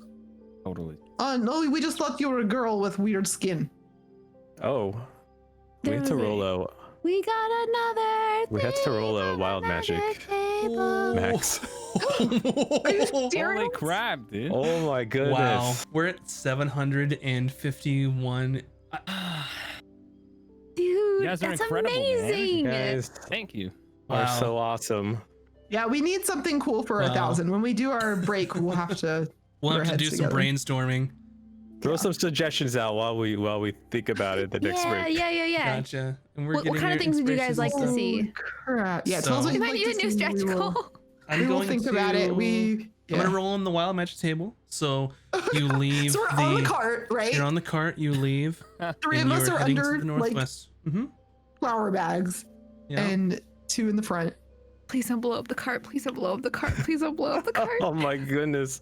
Totally. No, we just thought you were a girl with weird skin. Oh, we had to roll a We got another. We had to roll a thing on wild the magic. table. Max. Holy crap, dude. Oh my goodness. Wow, we're at 751. Dude, You guys are that's incredible, man. amazing. You guys Thank you. are Wow. so awesome. Yeah, we need something cool for Wow. 1,000. When we do our break, we'll have to. We'll Put have our to do heads some together. brainstorming. Throw some suggestions out while we think about it the next Yeah, break. yeah. Gotcha. And we're What getting kind of your things would you guys inspirations like and to stuff. see? Crap. Yeah, tell us So- what We you'd might like need a to new see. stretch We will- goal. I'm we will going think about it. to- We. I'm gonna roll on the wild magic table. So you leave So we're on the cart, right? You're on the cart. You leave. Three and of us you're are heading under to the like northwest. Mm-hmm. flour bags, Yeah. and two in the front. Please don't blow up the cart. Please don't blow up the cart. Please don't blow up the cart. Oh my goodness.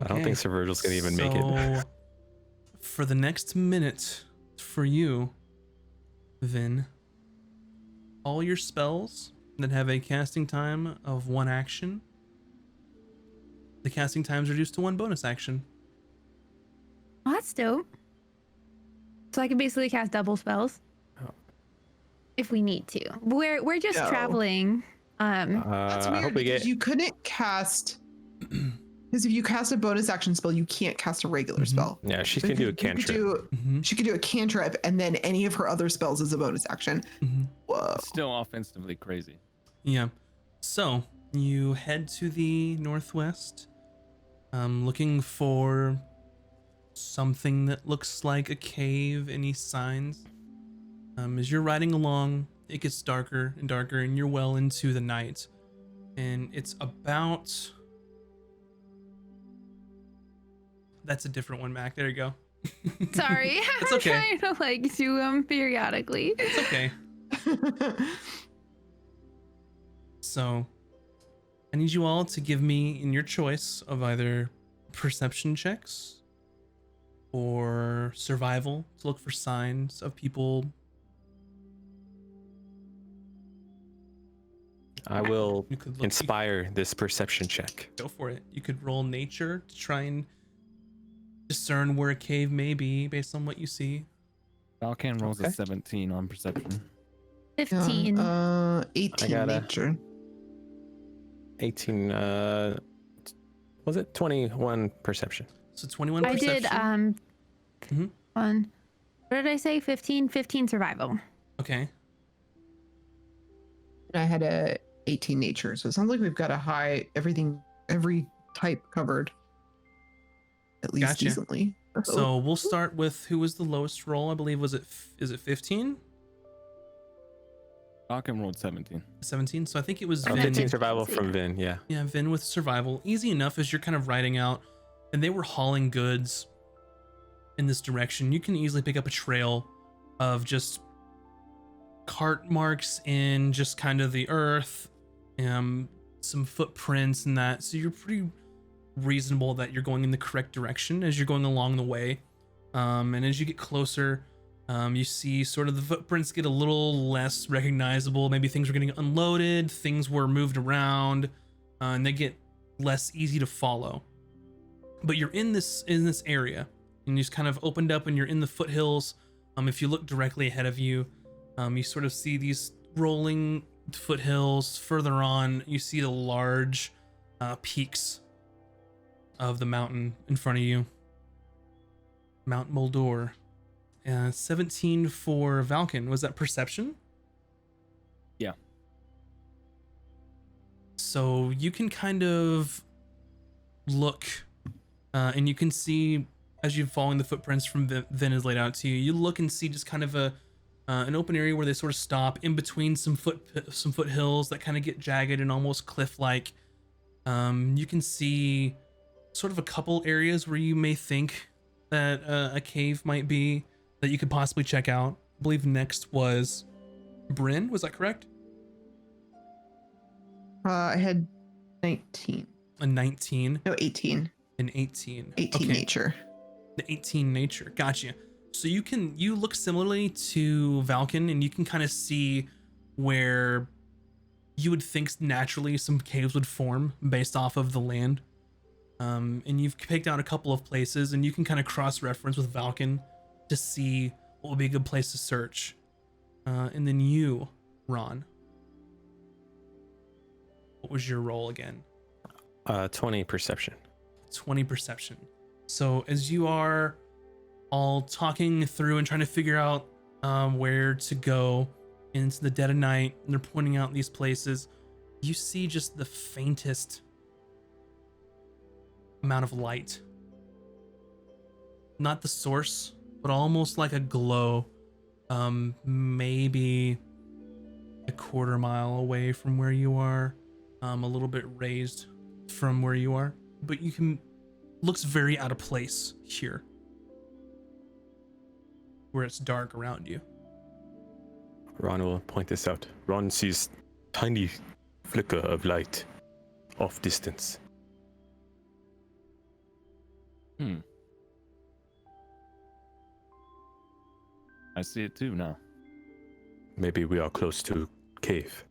I don't Okay. think Sir Virgil's gonna even make it. So, for the next minute, for you, Vin, all your spells that have a casting time of 1 action, the casting time is reduced to 1 bonus action. Oh, that's dope. So I can basically cast double spells. Oh. If we need to. We're just No. traveling. That's I weird hope we because get. you couldn't cast. Because if you cast a bonus action spell, you can't cast a regular Mhm. spell. Yeah, she So can do a you could cantrip. Mm-hmm. She could do a cantrip, and then any of her other spells is a bonus action. Mm-hmm. Whoa. Still offensively crazy. Yeah. So you head to the northwest, looking for something that looks like a cave. Any signs? As you're riding along, it gets darker and darker, and you're well into the night. And it's about. That's a different one, Mac. There you go. Sorry. It's I'm okay. trying to like do them periodically. It's okay. So, I need you all to give me in your choice of either perception checks or survival to look for signs of people. I will You could look, inspire this perception check. go for it. You could roll nature to try and discern where a cave may be based on what you see. Valkan rolls Okay. a 17 on perception. 15. 18 I got a- nature. 18. Was it 21 perception? So 21 I perception. did Mhm. one. What did I say? 15 survival. Okay. I had a 18 nature, so it sounds like we've got a high every type covered. At least Gotcha. decently. So we'll start with who was the lowest roll. I believe is it 15? Valkan rolled 17. 17. So I think it was Oh, Vin. 15 survival See. from Vin, yeah. Yeah, Vin with survival. Easy enough as you're kind of riding out, and they were hauling goods in this direction. You can easily pick up a trail of just cart marks in just kind of the earth, some footprints and that. So you're pretty reasonable that you're going in the correct direction as you're going along the way. And as you get closer, You see sort of the footprints get a little less recognizable. Maybe things were getting unloaded, things were moved around, and they get less easy to follow. But you're in this area, and you just kind of opened up, and you're in the foothills. If you look directly ahead of you, you sort of see these rolling foothills. Further on, you see the large peaks of the mountain in front of you. Mount Moldor. 17 for Valken. Was that perception? Yeah. So you can kind of look, and you can see as you're following the footprints from Vin is laid out to you. You look and see just kind of an open area where they sort of stop in between some foothills that kind of get jagged and almost cliff-like. You can see sort of a couple areas where you may think that a cave might be that you could possibly check out. I believe next was Bryn. Was that correct? I had 19. A 19. No, 18. An 18. 18 Okay. nature. The 18 nature. Gotcha. So you look similarly to Valken, and you can kind of see where you would think naturally some caves would form based off of the land. And you've picked out a couple of places, and you can kind of cross-reference with Valken to see what would be a good place to search. And then you, Ron. What was your roll again? 20 perception. 20 perception. So as you are all talking through and trying to figure out where to go into the dead of night, and they're pointing out these places, you see just the faintest amount of light. Not the source, but almost like a glow, maybe a quarter mile away from where you are, a little bit raised from where you are, but looks very out of place here, where it's dark around you. Ron will point this out. Ron sees tiny flicker of light off distance. I see it too now. Maybe we are close to cave.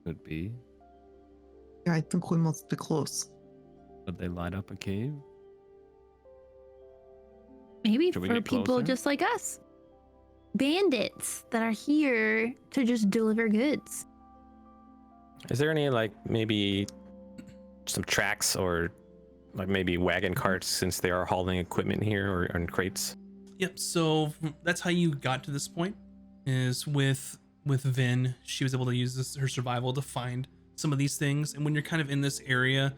Could be. Yeah, I think we must be close. Would they light up a cave? Maybe Should we for get people closer? just like us. Bandits that are here to just deliver goods. Is there any maybe some tracks or maybe wagon carts, since they are hauling equipment here, or in crates? Yep. So that's how you got to this point, is with Vin. She was able to use her survival to find some of these things. And when you're kind of in this area,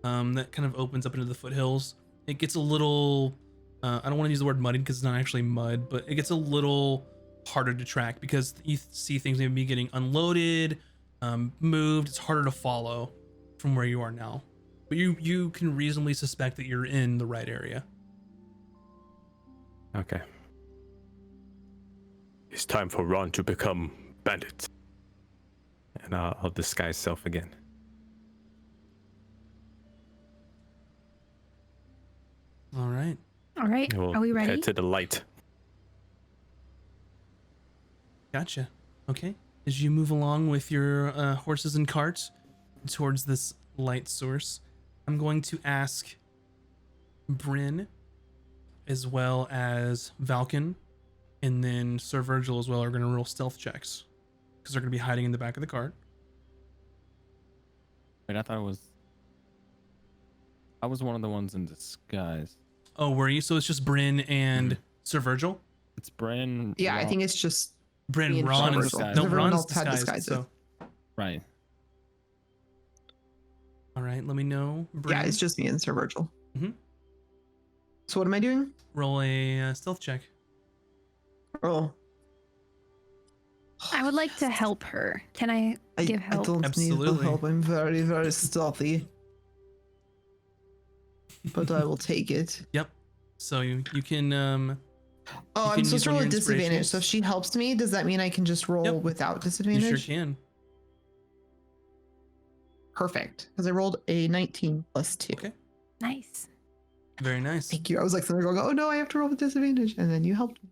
that kind of opens up into the foothills, it gets a little, I don't want to use the word muddy because it's not actually mud, but it gets a little harder to track because you see things maybe getting unloaded, moved. It's harder to follow from where you are now, but you can reasonably suspect that you're in the right area. Okay. It's time for Ron to become bandit. And I'll disguise self again. All right. All right, And we'll are we ready? head to the light. Gotcha. Okay. As you move along with your horses and carts towards this light source, I'm going to ask Bryn as well as Valken, and then Sir Virgil as well are going to roll stealth checks because they're going to be hiding in the back of the cart. Wait, I thought I was one of the ones in disguise. Oh, were you? So it's just Bryn and Sir Virgil? It's Bren. Yeah, I think it's just Bryn, Me and Ron, Sir and Virgil. no, Everyone Ron's else had disguised. disguises. So, right. all right, let me know. Bryn, yeah, it's just me and Sir Virgil. Mhm. So what am I doing? roll a stealth check. Oh, I would like to help her. Can I give I help? don't need Absolutely. the help. I'm very, very stealthy. But I will take it. Yep. So you can Oh, You I'm can supposed use to one roll of a your disadvantage. inspirations. So if she helps me, does that mean I can just roll Yep. without you disadvantage? sure can. Perfect. Because I rolled a 19 plus 2. Okay. Nice. Very nice. Thank you. I was like, sitting there going, oh no, I have to roll with disadvantage. And then you helped me.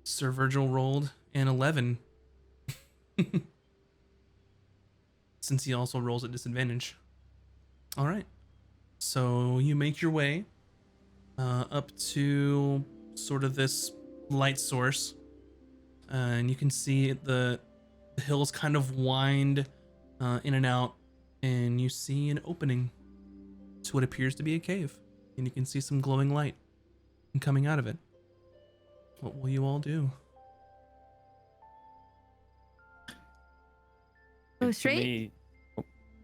Sir Virgil rolled an 11. Since he also rolls at disadvantage. All right. So you make your way up to sort of this light source. And you can see the hills kind of wind in and out. And you see an opening to what appears to be a cave. And you can see some glowing light coming out of it. What will you all do? Go To straight? me-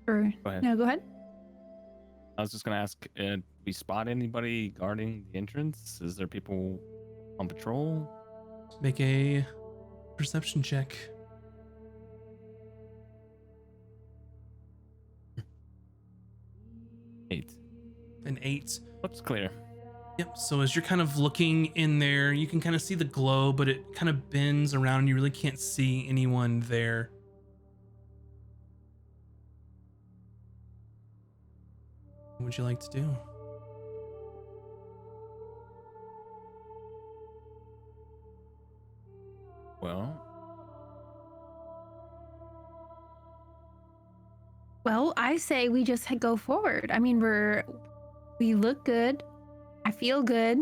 Or Go ahead. no, go ahead. I was just gonna ask, we spot anybody guarding the entrance? Is there people on patrol? Make a perception check. Eight. An 8. Looks clear. Yep, so as you're kind of looking in there, you can kind of see the glow, but it kind of bends around and you really can't see anyone there. What would you like to do? Well, Well, I say we just go forward. I mean, we look good. I feel good.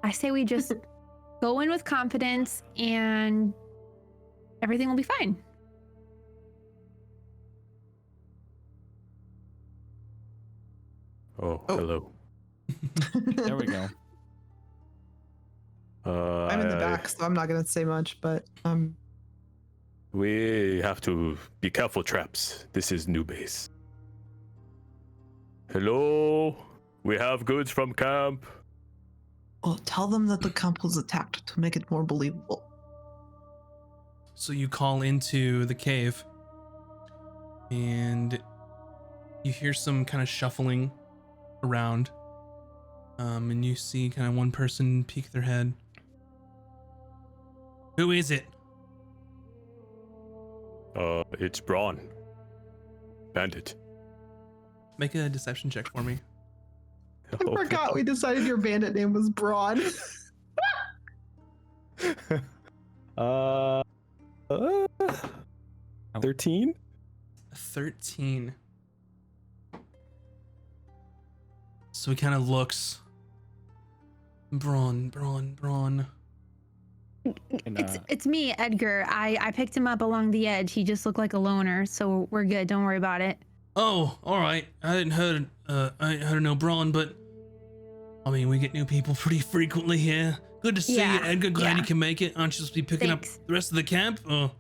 I say we just go in with confidence and everything will be fine. Oh, Oh. hello. there we go. I'm in the back, so I'm not going to say much, but We have to be careful, traps. This is new base. Hello? We have goods from camp. well, tell them that the camp was attacked to make it more believable. So you call into the cave and you hear some kind of shuffling around. And you see kind of one person peek their head. Who is it? It's Braun. Bandit. Make a deception check for me. I forgot we decided your bandit name was Braun. 13? 13. So he kind of looks. Braun. And, It's me, Edgar. I picked him up along the edge. He just looked like a loner, so we're good. Don't worry about it. Oh, all right. I hadn't heard of no Braun, but I mean, we get new people pretty frequently here. Good to see Yeah, you, Edgar. Glad yeah. you can make it. Aren't you supposed to be picking Thanks. up the rest of the camp? Oh,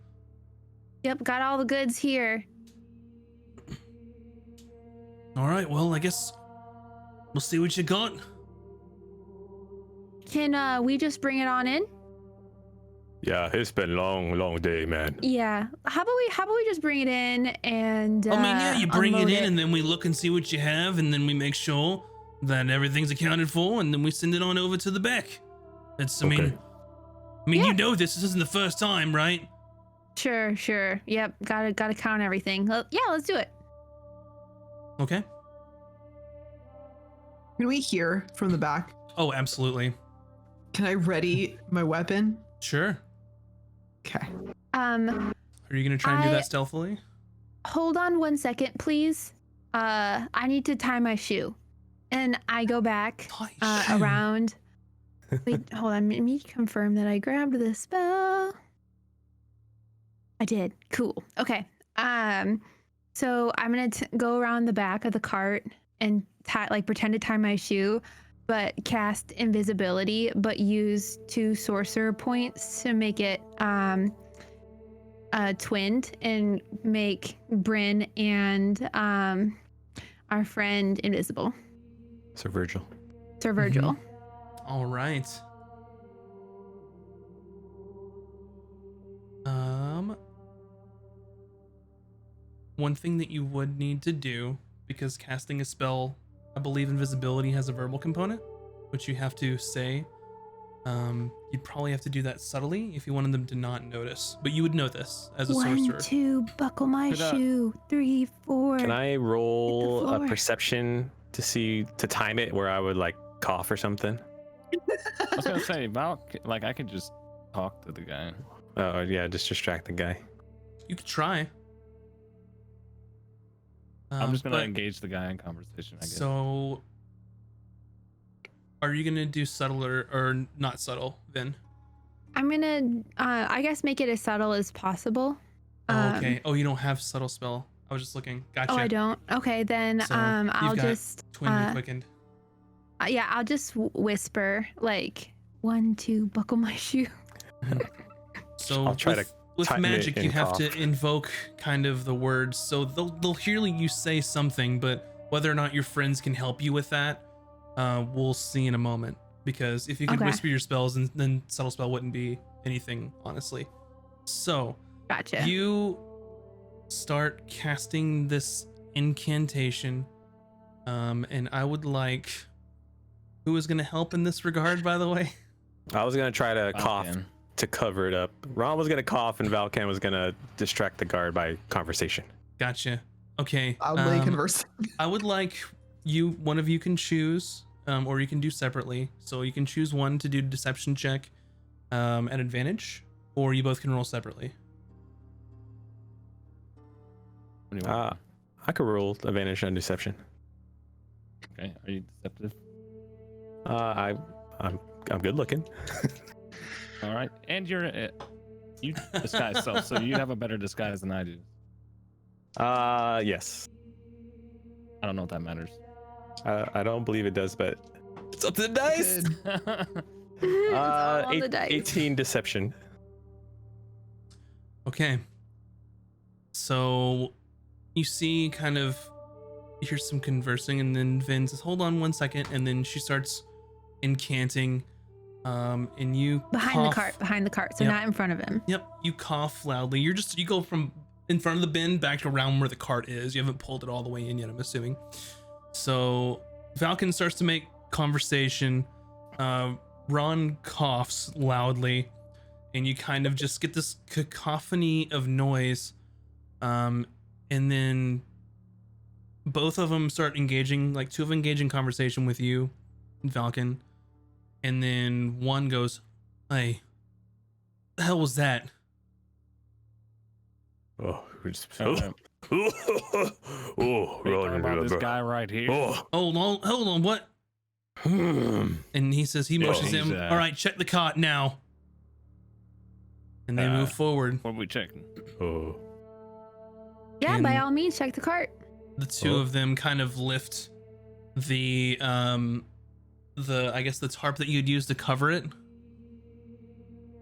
Yep, got all the goods here. all right. Well, I guess we'll see what you got. Can we just bring it on in? Yeah, it's been a long day, man. Yeah. How about we just bring it in and I mean, yeah, you bring it unload in and then we look and see what you have, and then we make sure that everything's accounted for, and then we send it on over to the back. That's, I Okay. mean, Yeah. you know this isn't the first time, right? Sure. Yep, gotta count everything. Yeah, let's do it. Okay. Can we hear from the back? Oh, absolutely. Can I ready my weapon? Sure. Okay. Are you gonna try and do I- that stealthily? Hold on 1 second, please. I need to tie my shoe. And I go back around. Wait, hold on. Let me confirm that I grabbed the spell. I did. Cool. Okay. So I'm gonna go around the back of the cart and pretend to tie my shoe, but cast invisibility, but use 2 sorcerer points to make it twinned and make Bryn and our friend invisible. Sir Virgil. Sir Virgil. All right. One thing that you would need to do, because casting a spell, I believe invisibility has a verbal component, which you have to say. You'd probably have to do that subtly if you wanted them to not notice, but you would know this as a 1, sorcerer. 2, buckle my Could, shoe. 3, 4. Can I roll a floor. perception to time it where I would like cough or something? I was gonna say, Val, like I could just talk to the guy. Oh yeah, just distract the guy. You could try. I'm just gonna But- engage the guy in conversation, I guess. So, are you gonna do subtle or not subtle, Vin? I'm gonna, I guess, make it as subtle as possible. Oh, okay. Oh, you don't have subtle spell. I was just looking. Gotcha. Oh, I don't. Okay, then So, I'll you've got just Twin quickened. yeah, I'll just whisper like 1, 2, buckle my shoe. So I'll try with, to with tighten it magic, you and have to cough. invoke kind of the words. So they'll hear you say something, but whether or not your friends can help you with that, we'll see in a moment. Because if you could Okay. whisper your spells, and then subtle spell wouldn't be anything, honestly. So Gotcha. you start casting this incantation, and I would like. Who is going to help in this regard, by the way? I was gonna try to cough Valken. to cover it up. Ron was gonna cough, and Valkan was gonna distract the guard by conversation. Gotcha. Okay. Loudly conversing. I would like one of you can choose, or you can do separately. So you can choose one to do deception check at advantage, or you both can roll separately. What do you want? I could roll advantage on deception. Okay, are you deceptive? I'm good looking. All right, and you disguise self, so you have a better disguise than I do. Yes. I don't know if that matters. I don't believe it does, but it's up to the dice. Good. It's all on the dice. 18 deception. Okay. So you see kind of you hear some conversing, and then Vin says, "Hold on 1 second," and then she starts incanting, and you behind cough. the cart, so Yep. not in front of him. Yep, you cough loudly. You go from in front of the bin back to around where the cart is. You haven't pulled it all the way in yet, I'm assuming. So Valken starts to make conversation. Ron coughs loudly, and you kind of just get this cacophony of noise. And then both of them start engaging, like two of them engage in conversation with you, Valken. And then one goes, "Hey, the hell was that?" Oh, we just, Uh, oh, Are you talking Ron, about this remember. guy right here? Oh, Hold on, what? And he says, he motions he's, him, "All right, check the cot now." And they move forward. What are we checking? oh. Yeah, by And- all means, check the cart. The two Oh. of them kind of lift the I guess the tarp that you'd use to cover it.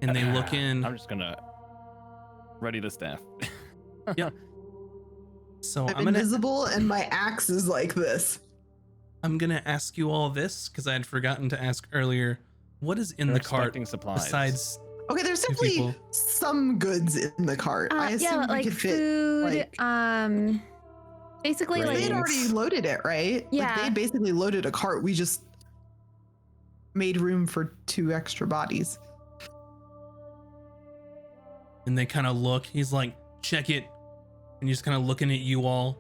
And they look in. I'm just gonna ready the staff. So I'm I'm gonna invisible and my axe is like this. ask you all this because I had forgotten to ask earlier. What is in We're the cart expecting supplies. besides? Okay, there's Two definitely people. some goods in the cart. I assume yeah, we like could fit. food, like- basically Grains. They had like already loaded it, right? Yeah. Like they basically loaded a cart. We just made room for 2 extra bodies. And they kind of look. He's like, "Check it," and he's kind of looking at you all.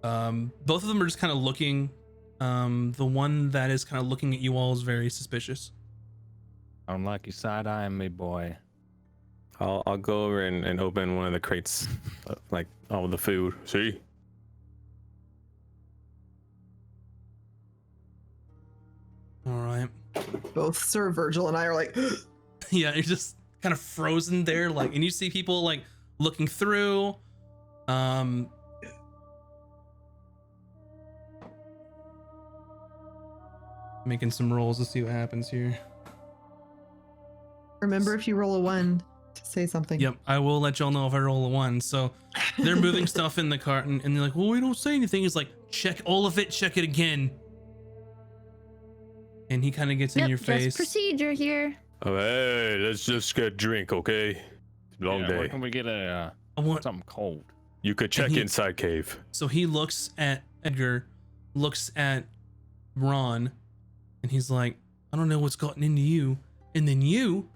Both of them are just kind of looking. The one that is kind of looking at you all is very suspicious. I don't like you side-eyeing me, boy. I'll go over and open one of the crates, like all the food. See? All right. Both Sir Virgil and I are like, Yeah, you're just kind of frozen there, like, and you see people like looking through. Making some rolls to see what happens here. remember if you roll a 1 to say something. Yep, I will let y'all know if I roll a 1. So they're moving stuff in the cart, and they're like, "Well, we don't say anything." He's like, "Check all of it. Check it again." And he kind of gets in yep, your just face. procedure here. Oh, hey, let's just get a drink, okay? Long Yeah, day. Where can we get a I want. something cold? You could check he- inside cave. So he looks at Edgar, looks at Ron, and he's like, "I don't know what's gotten into you." And then you,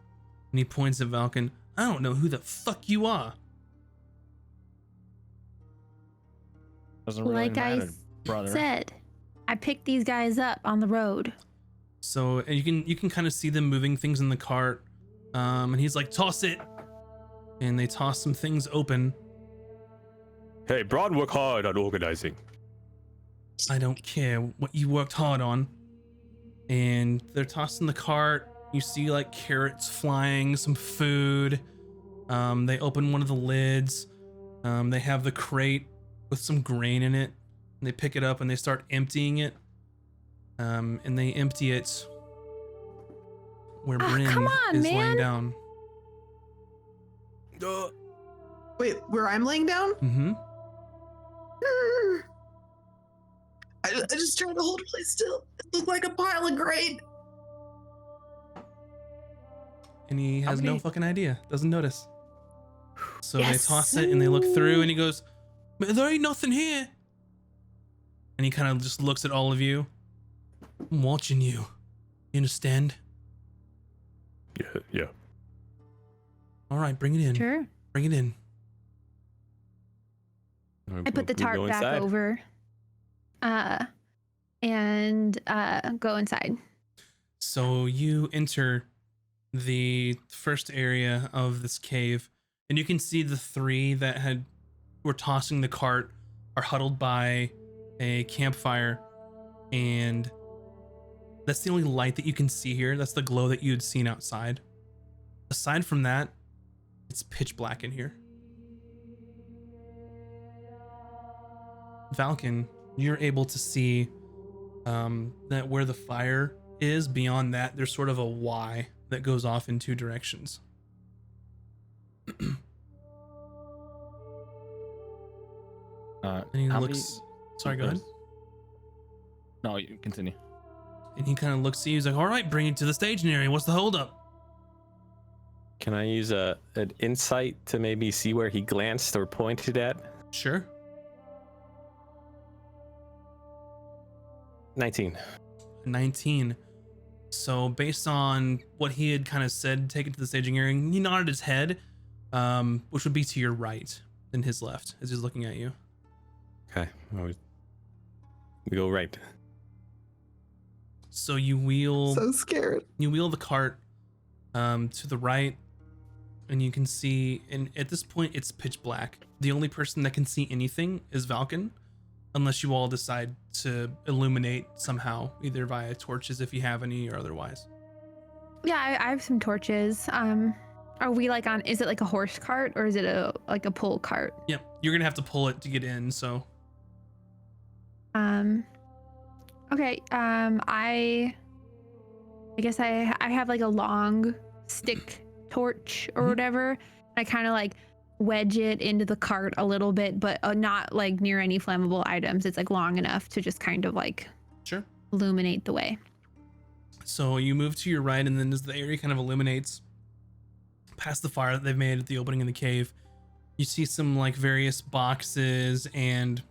and he points at Valken, "I don't know who the fuck you are." Doesn't really Like I matter, brother. said, I picked these guys up on the road. So and you can kind of see them moving things in the cart. And he's like, toss it. And they toss some things open. Hey, Braun worked hard on organizing. I don't care what you worked hard on. And they're tossing the cart. You see like carrots flying, some food. They open one of the lids. They have the crate with some grain in it. And they pick it up and they start emptying it. And they empty it where Bryn come on, is man. laying down. Wait, where I'm laying down? Mm-hmm. I just tried to hold place still. It looked like a pile of grain. And he has no many- fucking idea. Doesn't notice. So Yes. they toss it and they look through and he goes, there ain't nothing here. And he kind of just looks at all of you. I'm watching you. You understand? Yeah. All right, bring it in. Sure. Bring it in. I put the tarp back over. And go inside. So you enter the first area of this cave, and you can see the three that were tossing the cart are huddled by a campfire, and that's the only light that you can see here. That's the glow that you had seen outside. Aside from that, it's pitch black in here. Falcon, you're able to see that where the fire is, beyond that, there's sort of a Y that goes off in two directions. And he how looks. Sorry, go ahead. No, you continue. And he kind of looks at you. He's like, "All right, bring it to the staging area. What's the holdup?" Can I use an insight to maybe see where he glanced or pointed at? Sure. 19. 19. So based on what he had kind of said, take it to the staging area. He nodded his head, which would be to your right than his left, as he's looking at you. Okay. We go right. So you wheel. So scared. You wheel the cart to the right, and you can see, and at this point it's pitch black. The only person that can see anything is Falcon, unless you all decide to illuminate somehow, either via torches if you have any or otherwise. Yeah, I have some torches. Are we like on, is it like a horse cart or is it like a pull cart? Yep, you're gonna have to pull it to get in, so. Okay, I guess I have like a long stick torch or whatever. I kind of like wedge it into the cart a little bit, but not like near any flammable items. It's like long enough to just kind of like Sure. illuminate the way. So you move to your right, and then as the area kind of illuminates past the fire that they've made at the opening in the cave, you see some like various boxes and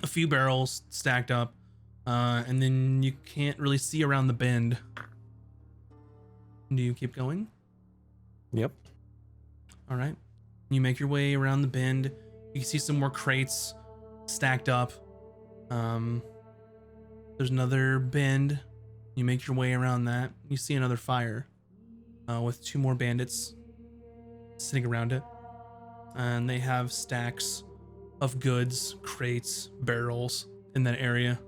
a few barrels stacked up, and then you can't really see around the bend. Do you keep going? Yep. All right. You make your way around the bend. You can see some more crates stacked up. There's another bend. You make your way around that. You see another fire with two more bandits sitting around it. And they have stacks of goods, crates, barrels in that area.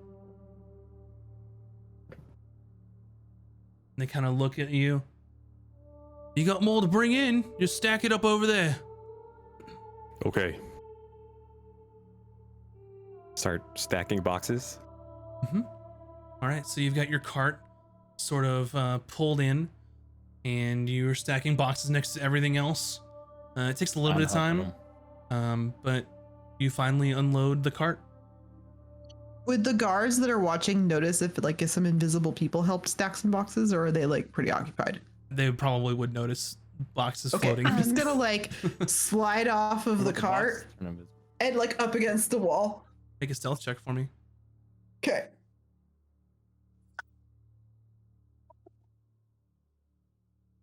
They kind of look at you. You got more to bring in? Just stack it up over there. Okay. Start stacking boxes. All right, so you've got your cart sort of pulled in, and you're stacking boxes next to everything else. It takes a little bit of helping time, but you finally unload the cart. Would the guards that are watching notice if some invisible people helped stack some boxes, or are they like pretty occupied? They probably would notice boxes Okay, floating. I'm just gonna like slide off of the cart and like up against the wall. Make a stealth check for me. Okay.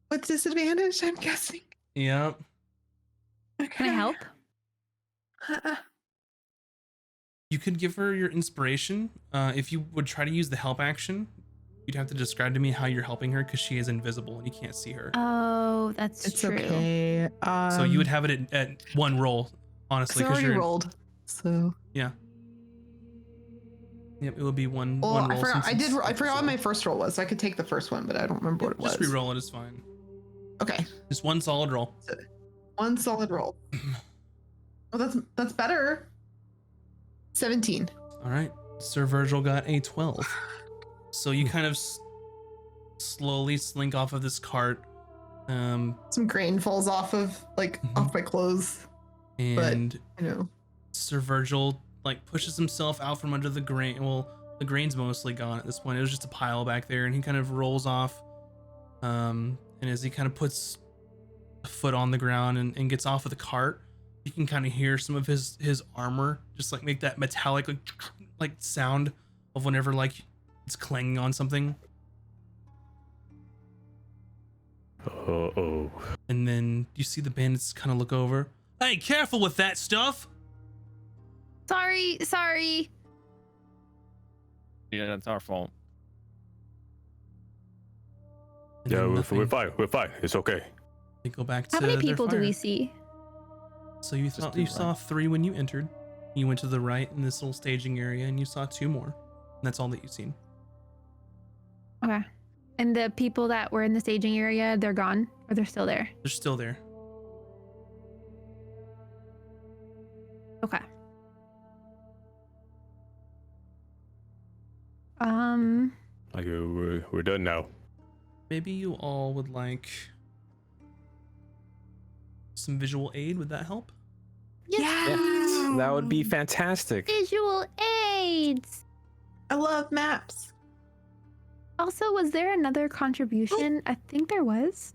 What's disadvantage? I'm guessing. Yep. Can I help? You could give her your inspiration. If you would try to use the help action, you'd have to describe to me how you're helping her because she is invisible and you can't see her. Oh, that's It's true. okay. So you would have it at one roll, honestly, I because already you're rolled. So yeah. Yep, it would be one. well, one I roll. forgot. since it's I forgot what my invisible. first roll was. I could take the first one, but I don't remember what it was. Just re-roll it. It's fine. Okay, Just one solid roll. one solid roll. Oh, that's better. 17. All right. Sir Virgil got a 12. So you kind of slowly slink off of this cart. Some grain falls off of off my clothes. And You know, Sir Virgil like pushes himself out from under the grain. Well, the grain's mostly gone at this point. It was just a pile back there, and he kind of rolls off. And as he kind of puts a foot on the ground and gets off of the cart, you can kind of hear some of his armor just like make that metallic like sound of whenever like it's clanging on something. Uh-oh. And then you see the bandits kind of look over. Hey, careful with that stuff. Sorry. Yeah, that's our fault. And Yeah, then we're nothing. fine. We're fine. It's okay. They go back to How many their people do we fire. see? So you Just thought two, you right? saw 3 when you entered. You went to the right in this little staging area, and you saw 2 more. And that's all that you've seen. Okay. And the people that were in the staging area, they're gone, or they're still there? They're still there. Okay. Like we're done now. Maybe you all would like some visual aid. Would that help? Yes, that would be fantastic. Visual aids. I love maps. Also, was there another contribution? I think there was.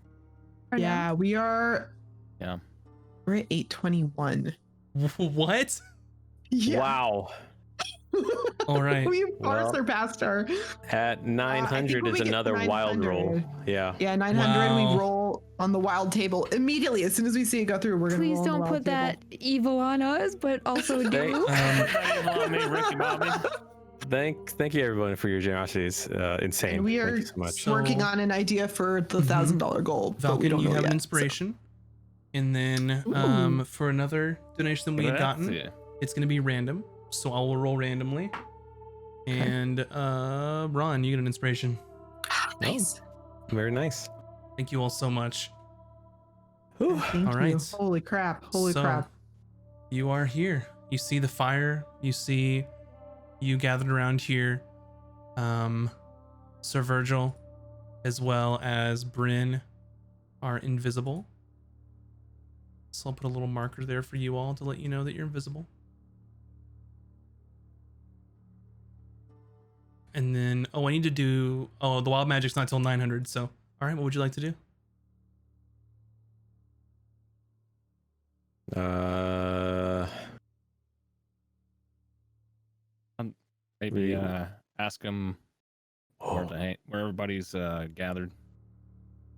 Or no? Yeah, we are. Yeah. We're at 821. What? Yeah. Wow. All right. We far Well, surpassed our. At 900 we is get to another wild roll. 900. Yeah. Yeah, 900. Wow. We roll on the wild table immediately as soon as we see it go through. We're gonna. Please roll on the don't wild put that evil on us, but also Hey, do. Ricky Bobby. Thank you everyone for your generosity. It's insane. And we Thank are you so much. So- working on an idea for the $1,000 goal, but we Falcon, don't you know have yet. an inspiration. And then Ooh. for another donation that we had gotten, Yeah. it's going to be random. So I will roll randomly. And Ron, you get an inspiration. Nice. Very nice. Thank you all so much. Whew. Thank All you. right. Holy crap! Holy So, crap! You are here. You see the fire. You see you gathered around here. Sir Virgil, as well as Bryn, are invisible. So I'll put a little marker there for you all to let you know that you're invisible. And then, I need to do, the wild magic's not till 900. So, all right, what would you like to do? Maybe We- ask him where everybody's gathered.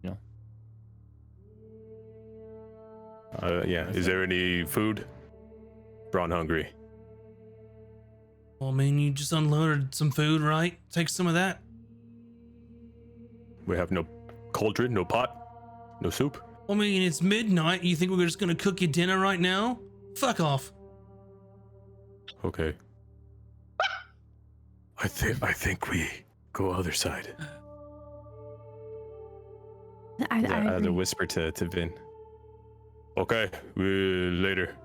Yeah. Is there any food? Braun hungry. Well, I mean, you just unloaded some food, right? Take some of that. We have no cauldron, no pot, no soup. I mean, it's midnight. You think we're just gonna cook you dinner right now? Fuck off. Okay. I think we go other side. I I had agree. to whisper to Vin. Okay. Later.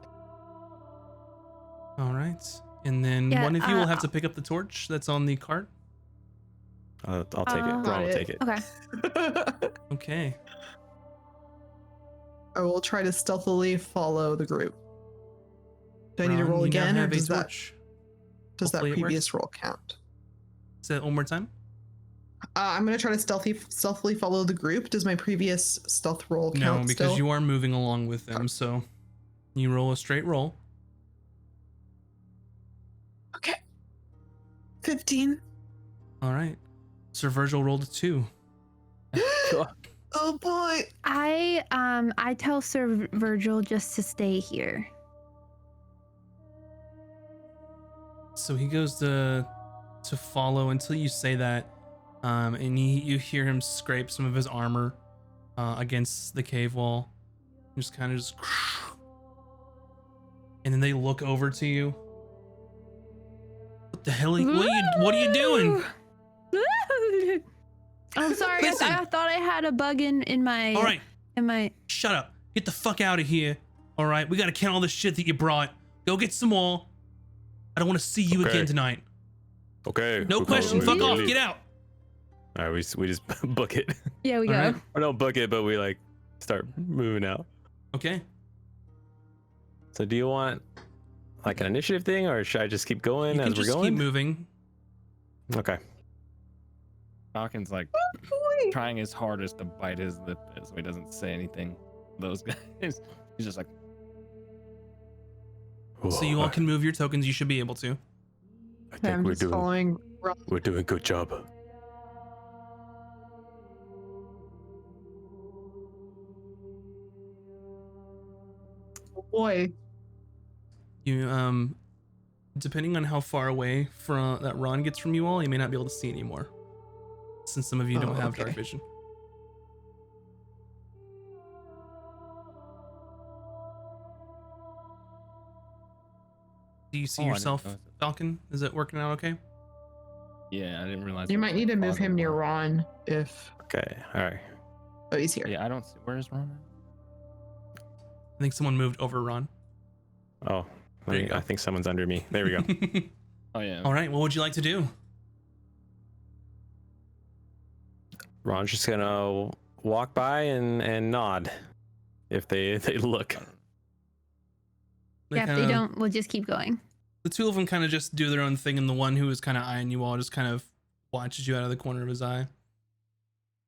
All right. And then Yeah, one of you will have to pick up the torch that's on the cart. I'll take it. Got Braun will it. take it. Okay. Okay. I will try to stealthily follow the group. Do I need to Ron, roll you now again, or have a does that torch. does that Hopefully it previous roll count? Say that one more time. I'm gonna try to stealthily follow the group. Does my previous stealth roll count? No, because still? you are moving along with them. So you roll a straight roll. Okay. 15. All right. Sir Virgil rolled a 2. Oh boy. I tell Sir Virgil just to stay here. So he goes to follow until you say that, and you hear him scrape some of his armor against the cave wall. Just kind of and then they look over to you. What the hell? What are you doing? I'm sorry. Listen. I thought I had a bug in my. All right, In my. shut up. Get the fuck out of here. All right, we gotta count all the shit that you brought. Go get some more. I don't want to see you Okay. again tonight. Okay. No question. Fuck off. Get out. All right, we just book it. Yeah, we All go. right. Or don't book it, but we like start moving out. Okay. So do you want like an initiative thing, or should I just keep going You as can we're just going? keep moving. Okay. Falcon's like trying his hardest to bite his lip so he doesn't say anything. Those guys. He's just like, So you all can move your tokens. You should be able to. I Okay, think I'm we're just doing following. we're doing a good job. Boy, You depending on how far away from that Ron gets from you all, you may not be able to see anymore, since some of you don't Oh, have okay. dark vision. Do you see Oh, I didn't yourself, notice it. Falcon? Is it working out okay? yeah, I didn't realize. you there might was need to move fog him near around. Ron if. Okay. All right. Oh, he's here. Yeah, I don't see. Where's Ron? I think someone moved over Ron. Oh, There you go. I think someone's under me. There we go. Oh yeah. All right. What would you like to do? Ron's just gonna walk by and nod if they look. They Yeah, if they kinda- don't, we'll just keep going. The two of them kind of just do their own thing, and the one who is kind of eyeing you all just kind of watches you out of the corner of his eye.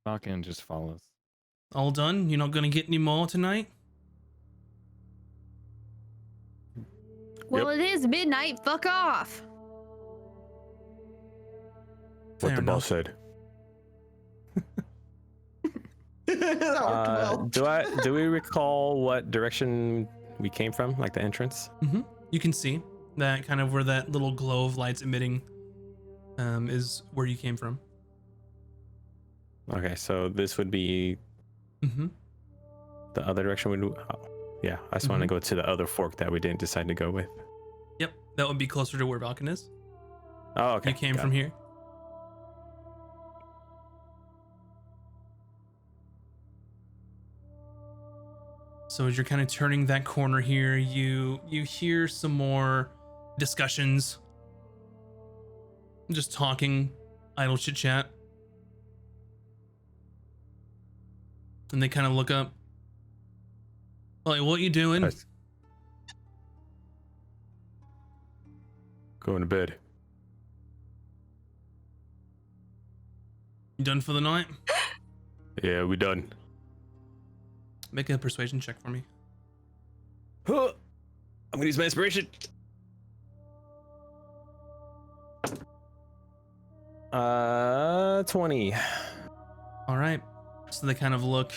Falcon just follows. All done? You're not gonna get any more tonight? Well, it is midnight. Fuck off. What Fair the boss enough. said. That worked well. Do we recall what direction we came from, like the entrance? You can see that kind of where that little glow of light's emitting is where you came from. Okay, so this would be Mm-hmm. the other direction. Yeah, I just want to Mhm. go to the other fork that we didn't decide to go with. Yep, that would be closer to where Valken is. Oh, okay. You came got from it. here. So as you're kind of turning that corner here, you hear some more discussions, just talking, idle chit chat, and they kind of look up. Like, what you doing? Nice. Going to bed. You done for the night? Yeah, we done. Make a persuasion check for me. Huh. I'm gonna use my inspiration. 20. All right. So they kind of look.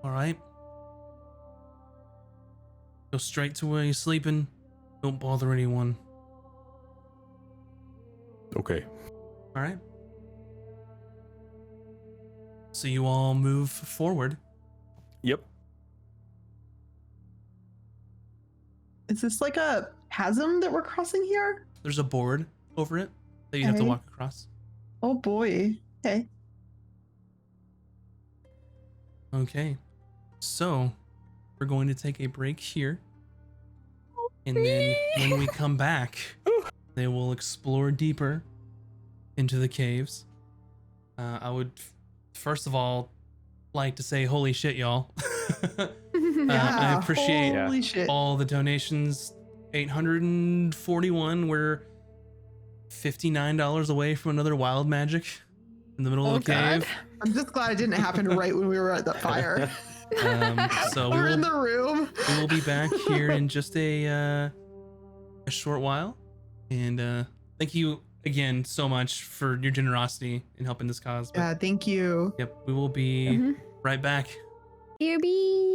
All right. Go straight to where you're sleeping. Don't bother anyone. Okay. All right. So you all move forward. Yep. Is this like a chasm that we're crossing here? There's a board over it that you have to Okay. walk across. Oh boy. Okay. Okay. So we're going to take a break here. And then when we come back, they will explore deeper into the caves. I would first of all like to say holy shit, y'all. I appreciate Holy shit. all the donations. 841. We're $59 away from another wild magic in the middle Oh, of the cave. God. I'm just glad it didn't happen right when we were at the fire. So we We're in will, the room. we will be back here in just a short while. And thank you again so much for your generosity in helping this cause. But, Yeah, thank you. yep, we will be Mhm. right back. Here be.